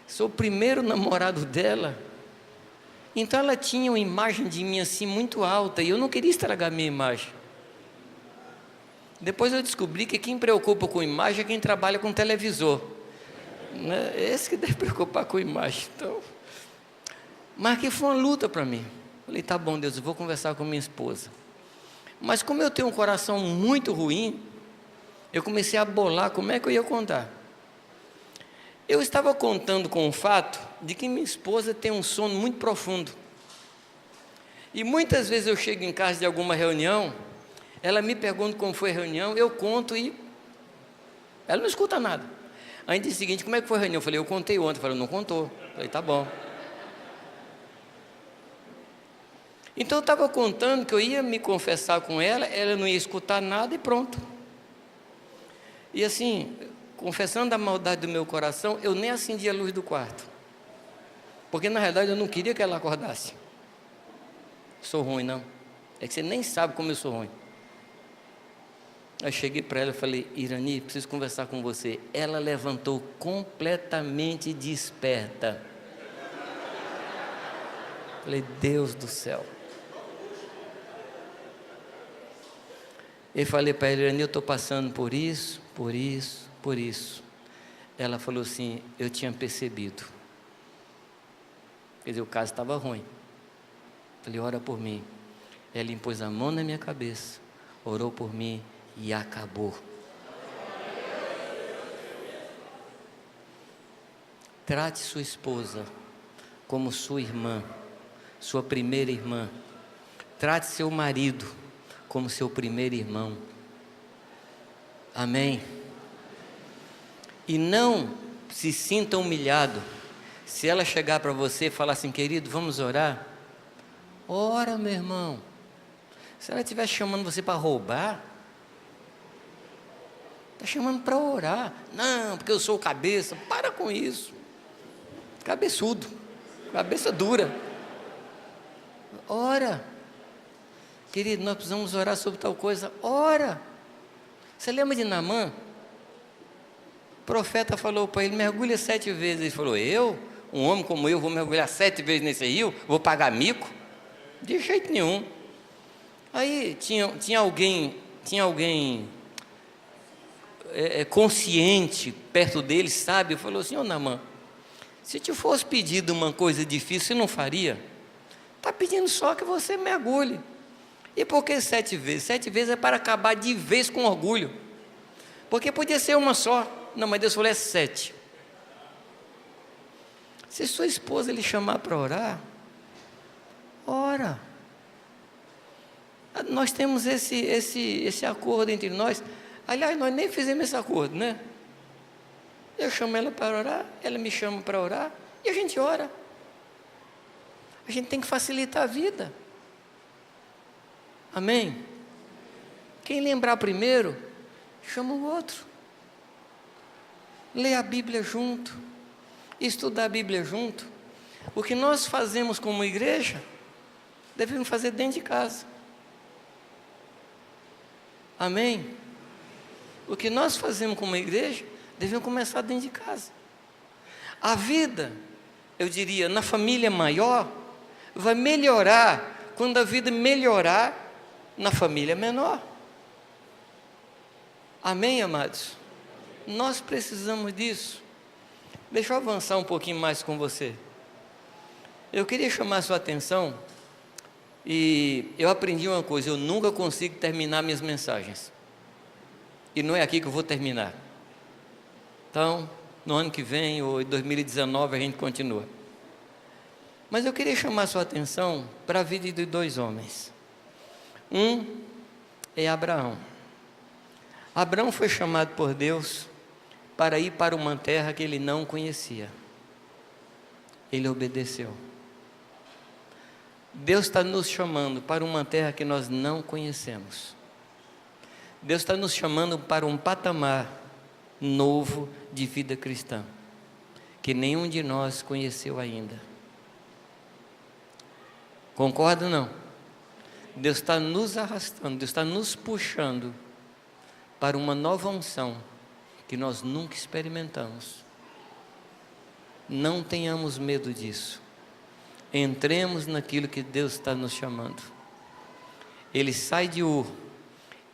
Sou o primeiro namorado dela. Então ela tinha uma imagem de mim assim muito alta, e eu não queria estragar a minha imagem. Depois eu descobri que quem preocupa com imagem é quem trabalha com televisor, né? Esse que deve preocupar com imagem. Então, mas que foi uma luta para mim. Falei, tá bom, Deus, eu vou conversar com minha esposa. Mas como eu tenho um coração muito ruim, eu comecei a bolar como é que eu ia contar. Eu estava contando com o fato de que minha esposa tem um sono muito profundo. E muitas vezes eu chego em casa de alguma reunião, ela me pergunta como foi a reunião, eu conto e ela não escuta nada. Aí no dia seguinte, como é que foi a reunião? Eu falei, eu contei ontem. Ela falou, não contou. Eu falei, tá bom. Então eu estava contando que eu ia me confessar com ela, ela não ia escutar nada e pronto. E assim, confessando a maldade do meu coração, eu nem acendi a luz do quarto. Porque na realidade eu não queria que ela acordasse. Sou ruim, não. É que você nem sabe como eu sou ruim. Aí cheguei para ela e falei, Irani, preciso conversar com você. Ela levantou completamente desperta. Falei, Deus do céu. Eu falei para ela, Irani, eu estou passando por isso, por isso, por isso. Ela falou assim, eu tinha percebido. Quer dizer, o caso estava ruim. Falei, ora por mim. Ela impôs a mão na minha cabeça, orou por mim e acabou. Trate sua esposa como sua irmã, sua primeira irmã. Trate seu marido como seu primeiro irmão. Amém? E não se sinta humilhado se ela chegar para você e falar assim, querido, vamos orar? Ora, meu irmão. Se ela estiver chamando você para roubar, está chamando para orar. Não, porque eu sou cabeça. Para com isso. Cabeçudo. Cabeça dura. Ora. Querido, nós precisamos orar sobre tal coisa. Ora. Você lembra de Naamã? O profeta falou para ele, mergulha 7 vezes. Ele falou, eu? Um homem como eu vou mergulhar 7 vezes nesse rio? Vou pagar mico? De jeito nenhum. Aí tinha alguém consciente perto dele, sábio, falou assim, ô Naamã, se te fosse pedido uma coisa difícil, você não faria? Está pedindo só que você mergulhe. E por que 7 vezes? 7 vezes é para acabar de vez com orgulho. Porque podia ser uma só. Não, mas Deus falou, é 7. Se sua esposa lhe chamar para orar, ora. Nós temos esse acordo entre nós. Aliás, nós nem fizemos esse acordo, né? Eu chamo ela para orar, ela me chama para orar, e a gente ora. A gente tem que facilitar a vida. Amém? Quem lembrar primeiro, chama o outro. Lê a Bíblia junto. Estudar a Bíblia junto. O que nós fazemos como igreja, devemos fazer dentro de casa. Amém? O que nós fazemos como igreja, devemos começar dentro de casa. A vida, eu diria, na família maior, vai melhorar quando a vida melhorar na família menor. Amém, amados? Nós precisamos disso. Deixa eu avançar um pouquinho mais com você. Eu queria chamar a sua atenção, e eu aprendi uma coisa, eu nunca consigo terminar minhas mensagens. E não é aqui que eu vou terminar. Então, no ano que vem, ou em 2019, a gente continua. Mas eu queria chamar a sua atenção para a vida de 2 homens. Um é Abraão. Abraão foi chamado por Deus para ir para uma terra que ele não conhecia. Ele obedeceu. Deus está nos chamando para uma terra que nós não conhecemos. Deus está nos chamando para um patamar novo de vida cristã, que nenhum de nós conheceu ainda. Concorda ou não? Deus está nos arrastando, Deus está nos puxando para uma nova unção que nós nunca experimentamos. Não tenhamos medo disso. Entremos naquilo que Deus está nos chamando. Ele sai de Ur,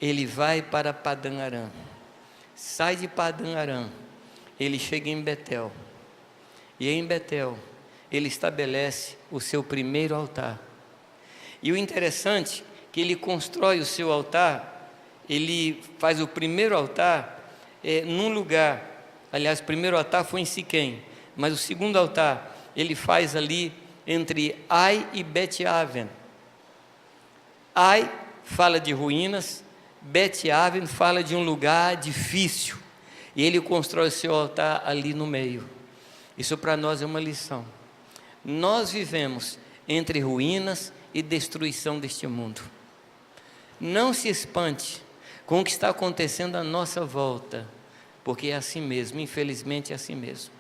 ele vai para Padã Arã. Sai de Padã Arã, ele chega em Betel. E em Betel, ele estabelece o seu primeiro altar. E o interessante é que ele constrói o seu altar, ele faz o primeiro altar num lugar. Aliás, o primeiro altar foi em Siquém, mas o segundo altar ele faz ali entre Ai e Bet-Aven. Ai fala de ruínas, Bet-Aven fala de um lugar difícil, e ele constrói o seu altar ali no meio. Isso para nós é uma lição. Nós vivemos entre ruínas e destruição deste mundo. Não se espante com o que está acontecendo à nossa volta, porque é assim mesmo, infelizmente é assim mesmo.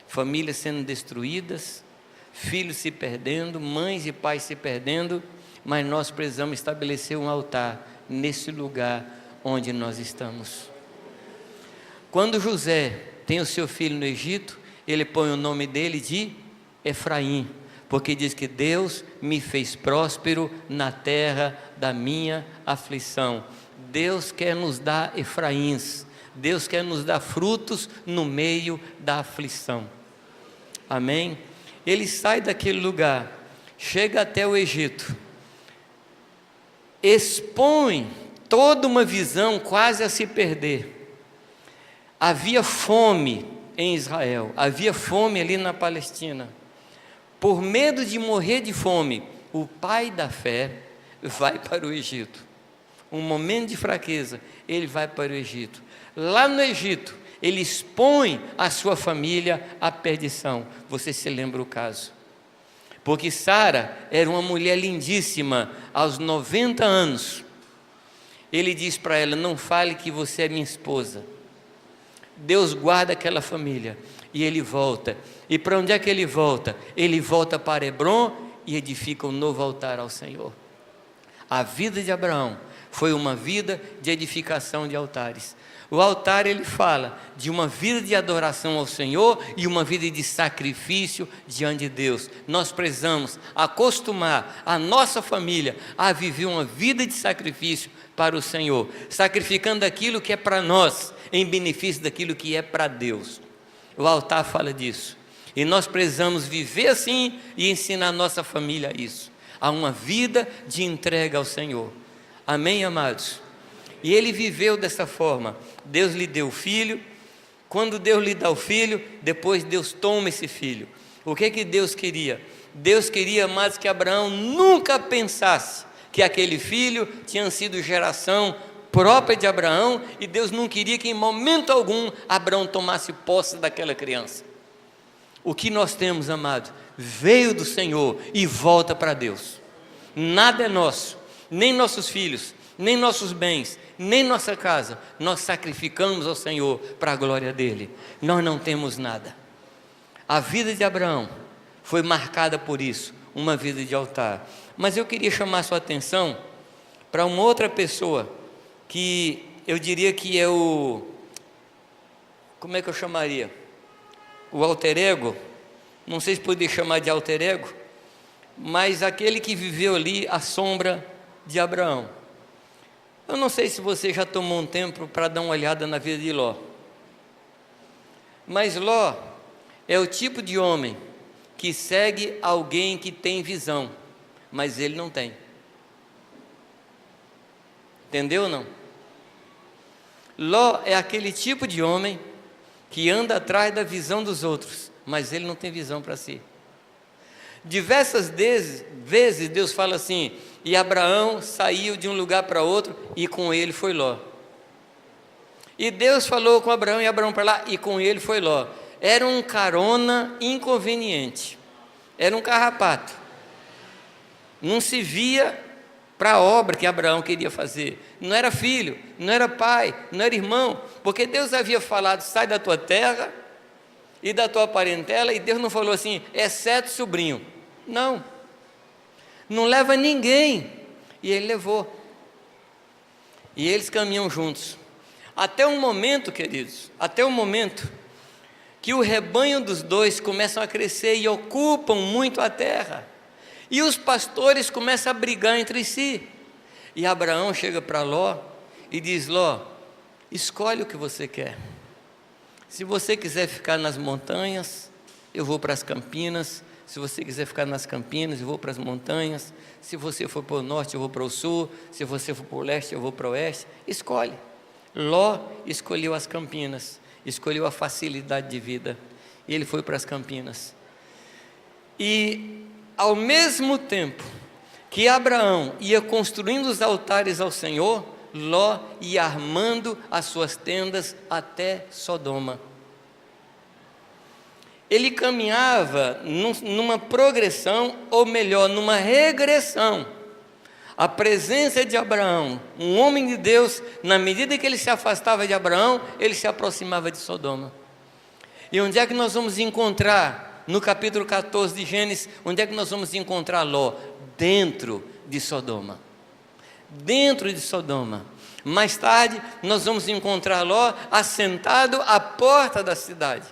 Famílias sendo destruídas, filhos se perdendo, mães e pais se perdendo, mas nós precisamos estabelecer um altar nesse lugar onde nós estamos. Quando José tem o seu filho no Egito, ele põe o nome dele de Efraim, porque diz que Deus me fez próspero na terra da minha aflição. Deus quer nos dar Efraíns, Deus quer nos dar frutos no meio da aflição. Amém? Ele sai daquele lugar, chega até o Egito, expõe toda uma visão quase a se perder. Havia fome em Israel, havia fome ali na Palestina. Por medo de morrer de fome, o pai da fé vai para o Egito. Um momento de fraqueza, ele vai para o Egito. Lá no Egito, ele expõe a sua família à perdição. Você se lembra o caso? Porque Sara era uma mulher lindíssima, aos 90 anos. Ele diz para ela: não fale que você é minha esposa. Deus guarda aquela família. E ele volta. E para onde é que ele volta? Ele volta para Hebrom e edifica um novo altar ao Senhor. A vida de Abraão foi uma vida de edificação de altares. O altar, ele fala de uma vida de adoração ao Senhor e uma vida de sacrifício diante de Deus. Nós precisamos acostumar a nossa família a viver uma vida de sacrifício para o Senhor, sacrificando aquilo que é para nós, em benefício daquilo que é para Deus. O altar fala disso. E nós precisamos viver assim e ensinar a nossa família isso, a uma vida de entrega ao Senhor. Amém, amados? E ele viveu dessa forma. Deus lhe deu o filho. Quando Deus lhe dá o filho, depois Deus toma esse filho. O que Deus queria? Deus queria, amados, que Abraão nunca pensasse que aquele filho tinha sido geração própria de Abraão, e Deus não queria que em momento algum Abraão tomasse posse daquela criança. O que nós temos, amado, veio do Senhor e volta para Deus. Nada é nosso, nem nossos filhos, nem nossos bens, nem nossa casa. Nós sacrificamos ao Senhor para a glória dele. Nós não temos nada. A vida de Abraão foi marcada por isso, uma vida de altar. Mas eu queria chamar sua atenção para uma outra pessoa, que eu diria que é como é que eu chamaria? O alter ego. Não sei se poderia chamar de alter ego, mas aquele que viveu ali à sombra de Abraão. Eu não sei se você já tomou um tempo para dar uma olhada na vida de Ló, mas Ló é o tipo de homem que segue alguém que tem visão, mas ele não tem. Entendeu ou não? Ló é aquele tipo de homem que anda atrás da visão dos outros, mas ele não tem visão para si. Diversas vezes Deus fala assim: e Abraão saiu de um lugar para outro, e com ele foi Ló. E Deus falou com Abraão, e Abraão para lá, e com ele foi Ló. Era um carona inconveniente, era um carrapato, não se via para a obra que Abraão queria fazer. Não era filho, não era pai, não era irmão, porque Deus havia falado: sai da tua terra e da tua parentela, e Deus não falou assim, exceto sobrinho. Não leva ninguém. E ele levou. E eles caminham juntos. Até um momento, queridos, até o momento que o rebanho dos dois começam a crescer e ocupam muito a terra. E os pastores começam a brigar entre si. E Abraão chega para Ló e diz: Ló, escolhe o que você quer. Se você quiser ficar nas montanhas, eu vou para as campinas. Se você quiser ficar nas campinas, eu vou para as montanhas. Se você for para o norte, eu vou para o sul. Se você for para o leste, eu vou para o oeste. Escolhe. Ló escolheu as campinas, escolheu a facilidade de vida. E ele foi para as campinas. E ao mesmo tempo que Abraão ia construindo os altares ao Senhor, Ló ia armando as suas tendas até Sodoma. Ele caminhava numa progressão, ou melhor, numa regressão. A presença de Abraão, um homem de Deus, na medida que ele se afastava de Abraão, ele se aproximava de Sodoma. E onde é que nós vamos encontrar, no capítulo 14 de Gênesis, onde é que nós vamos encontrar Ló? Dentro de Sodoma. Dentro de Sodoma. Mais tarde, nós vamos encontrar Ló assentado à porta da cidade.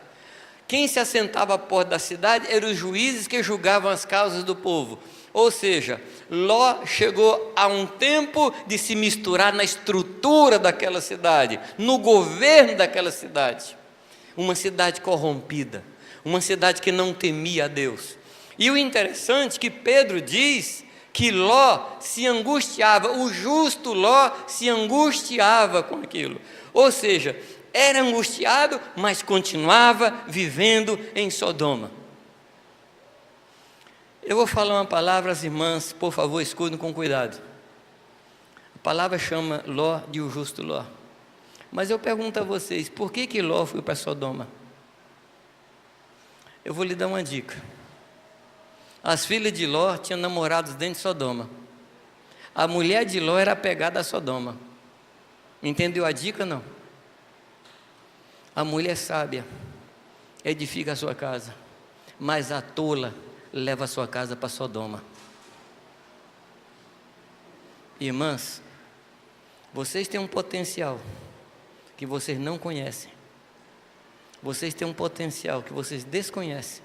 Quem se assentava à porta da cidade eram os juízes que julgavam as causas do povo. Ou seja, Ló chegou a um tempo de se misturar na estrutura daquela cidade, no governo daquela cidade. Uma cidade corrompida, uma cidade que não temia a Deus. E o interessante é que Pedro diz que Ló se angustiava, o justo Ló se angustiava com aquilo. Ou seja, era angustiado, mas continuava vivendo em Sodoma. Eu vou falar uma palavra às irmãs, por favor, escutem com cuidado. A palavra chama Ló de o justo Ló. Mas eu pergunto a vocês, por que Ló foi para Sodoma? Eu vou lhe dar uma dica. As filhas de Ló tinham namorados dentro de Sodoma. A mulher de Ló era apegada a Sodoma. Entendeu a dica, não? A mulher sábia edifica a sua casa, mas a tola leva a sua casa para Sodoma. Irmãs, vocês têm um potencial que vocês não conhecem. Vocês têm um potencial que vocês desconhecem.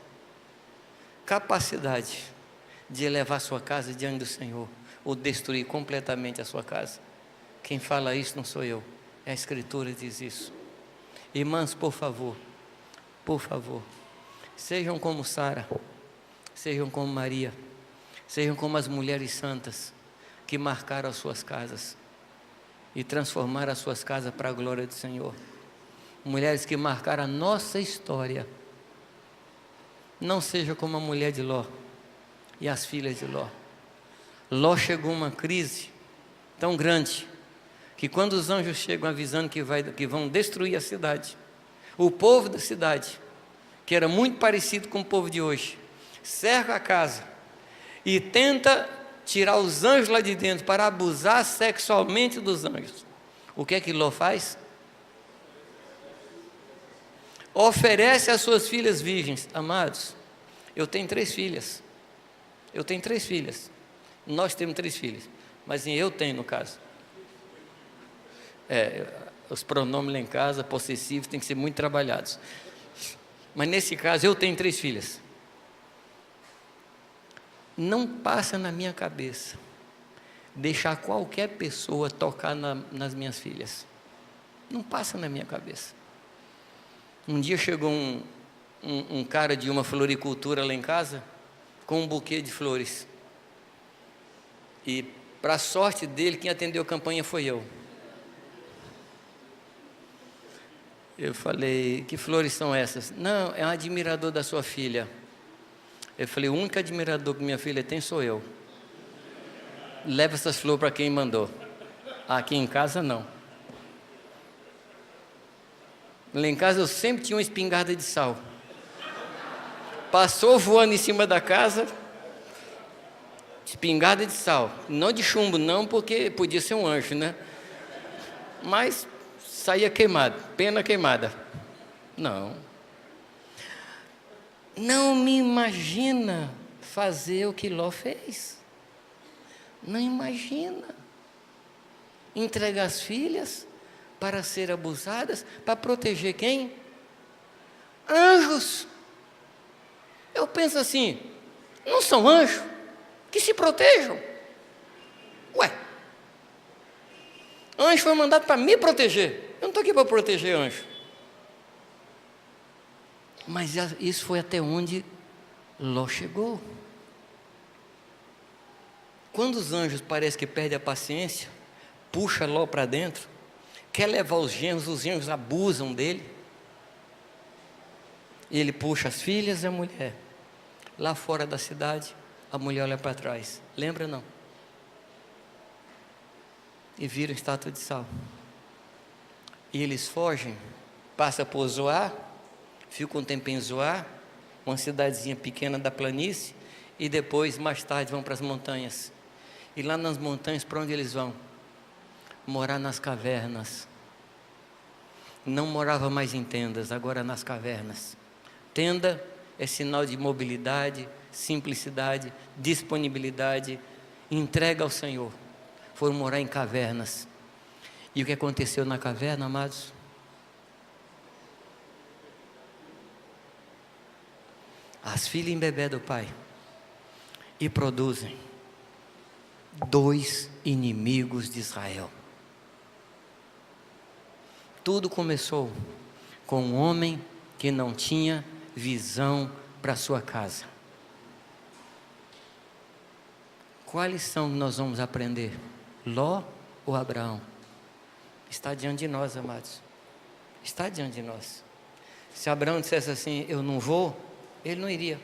Capacidade de elevar a sua casa diante do Senhor, ou destruir completamente a sua casa. Quem fala isso não sou eu, é a Escritura que diz isso. Irmãs, por favor, sejam como Sara, sejam como Maria, sejam como as mulheres santas que marcaram as suas casas e transformaram as suas casas para a glória do Senhor. Mulheres que marcaram a nossa história. Não seja como a mulher de Ló e as filhas de Ló. Ló chegou a uma crise tão grande que quando os anjos chegam avisando que vão destruir a cidade, o povo da cidade, que era muito parecido com o povo de hoje, cerca a casa e tenta tirar os anjos lá de dentro para abusar sexualmente dos anjos. O que é que Ló faz? Oferece às suas filhas virgens. Amados, eu tenho 3 filhas. Nós temos 3 filhas, mas eu tenho, no caso. Os pronomes lá em casa, possessivos, têm que ser muito trabalhados. Mas nesse caso, eu tenho 3 filhas. Não passa na minha cabeça deixar qualquer pessoa tocar nas minhas filhas. Não passa na minha cabeça. Um dia chegou um cara de uma floricultura lá em casa, com um buquê de flores. E, para a sorte dele, quem atendeu a campanha foi eu. Eu falei: que flores são essas? Não, é um admirador da sua filha. Eu falei: o único admirador que minha filha tem sou eu. Leva essas flores para quem mandou. Aqui em casa não. Lá em casa eu sempre tinha uma espingarda de sal. Passou voando em cima da casa, espingarda de sal. Não de chumbo não, porque podia ser um anjo, né? Mas saía queimado, pena queimada. Não me imagina fazer o que Ló fez. Não imagina entregar as filhas para ser abusadas, para proteger quem? Anjos. Eu penso assim, não são anjos? Que se protejam. Ué, anjo foi mandado para me proteger. Eu não estou aqui para proteger anjo. Mas isso foi até onde Ló chegou. Quando os anjos parecem que perdem a paciência, puxa Ló para dentro, quer levar os genros abusam dele. E ele puxa as filhas e a mulher. Lá fora da cidade, a mulher olha para trás. Lembra não? E viram estátua de sal. E eles fogem, passa por Zoar, ficam um tempo em Zoar, uma cidadezinha pequena da planície, e depois, mais tarde, vão para as montanhas. E lá nas montanhas, para onde eles vão? Morar nas cavernas. Não morava mais em tendas, agora nas cavernas. Tenda é sinal de mobilidade, simplicidade, disponibilidade, entrega ao Senhor. Foram morar em cavernas. E o que aconteceu na caverna, amados? As filhas embebedam o pai e produzem 2 inimigos de Israel. Tudo começou com um homem que não tinha visão para sua casa. Qual lição nós vamos aprender? Ló ou Abraão? Está diante de nós, amados. Está diante de nós. Se Abraão dissesse assim, eu não vou, ele não iria.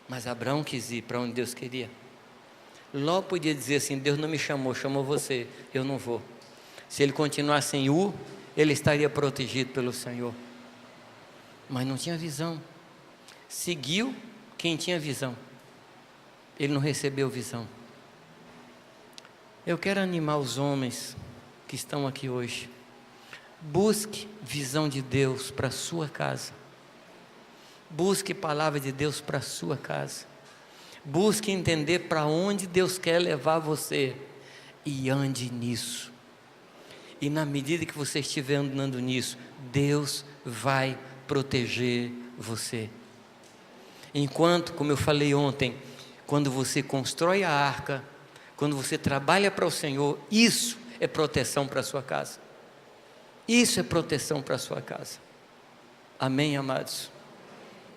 Mas Abraão quis ir para onde Deus queria. Ló podia dizer assim, Deus não me chamou, chamou você, eu não vou. Se ele continuasse em Ur, ele estaria protegido pelo Senhor. Mas não tinha visão. Seguiu quem tinha visão. Ele não recebeu visão. Eu quero animar os homens que estão aqui hoje. Busque visão de Deus para a sua casa. Busque palavra de Deus para a sua casa. Busque entender para onde Deus quer levar você. E ande nisso. E na medida que você estiver andando nisso, Deus vai proteger você. Enquanto, como eu falei ontem, quando você constrói a arca, quando você trabalha para o Senhor, isso é proteção para a sua casa. Isso é proteção para a sua casa. Amém, amados?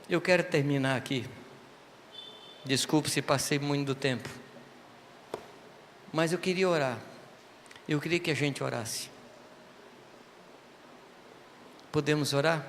Eu quero terminar aqui. Desculpe se passei muito do tempo. Mas eu queria orar. Eu queria que a gente orasse. Podemos orar?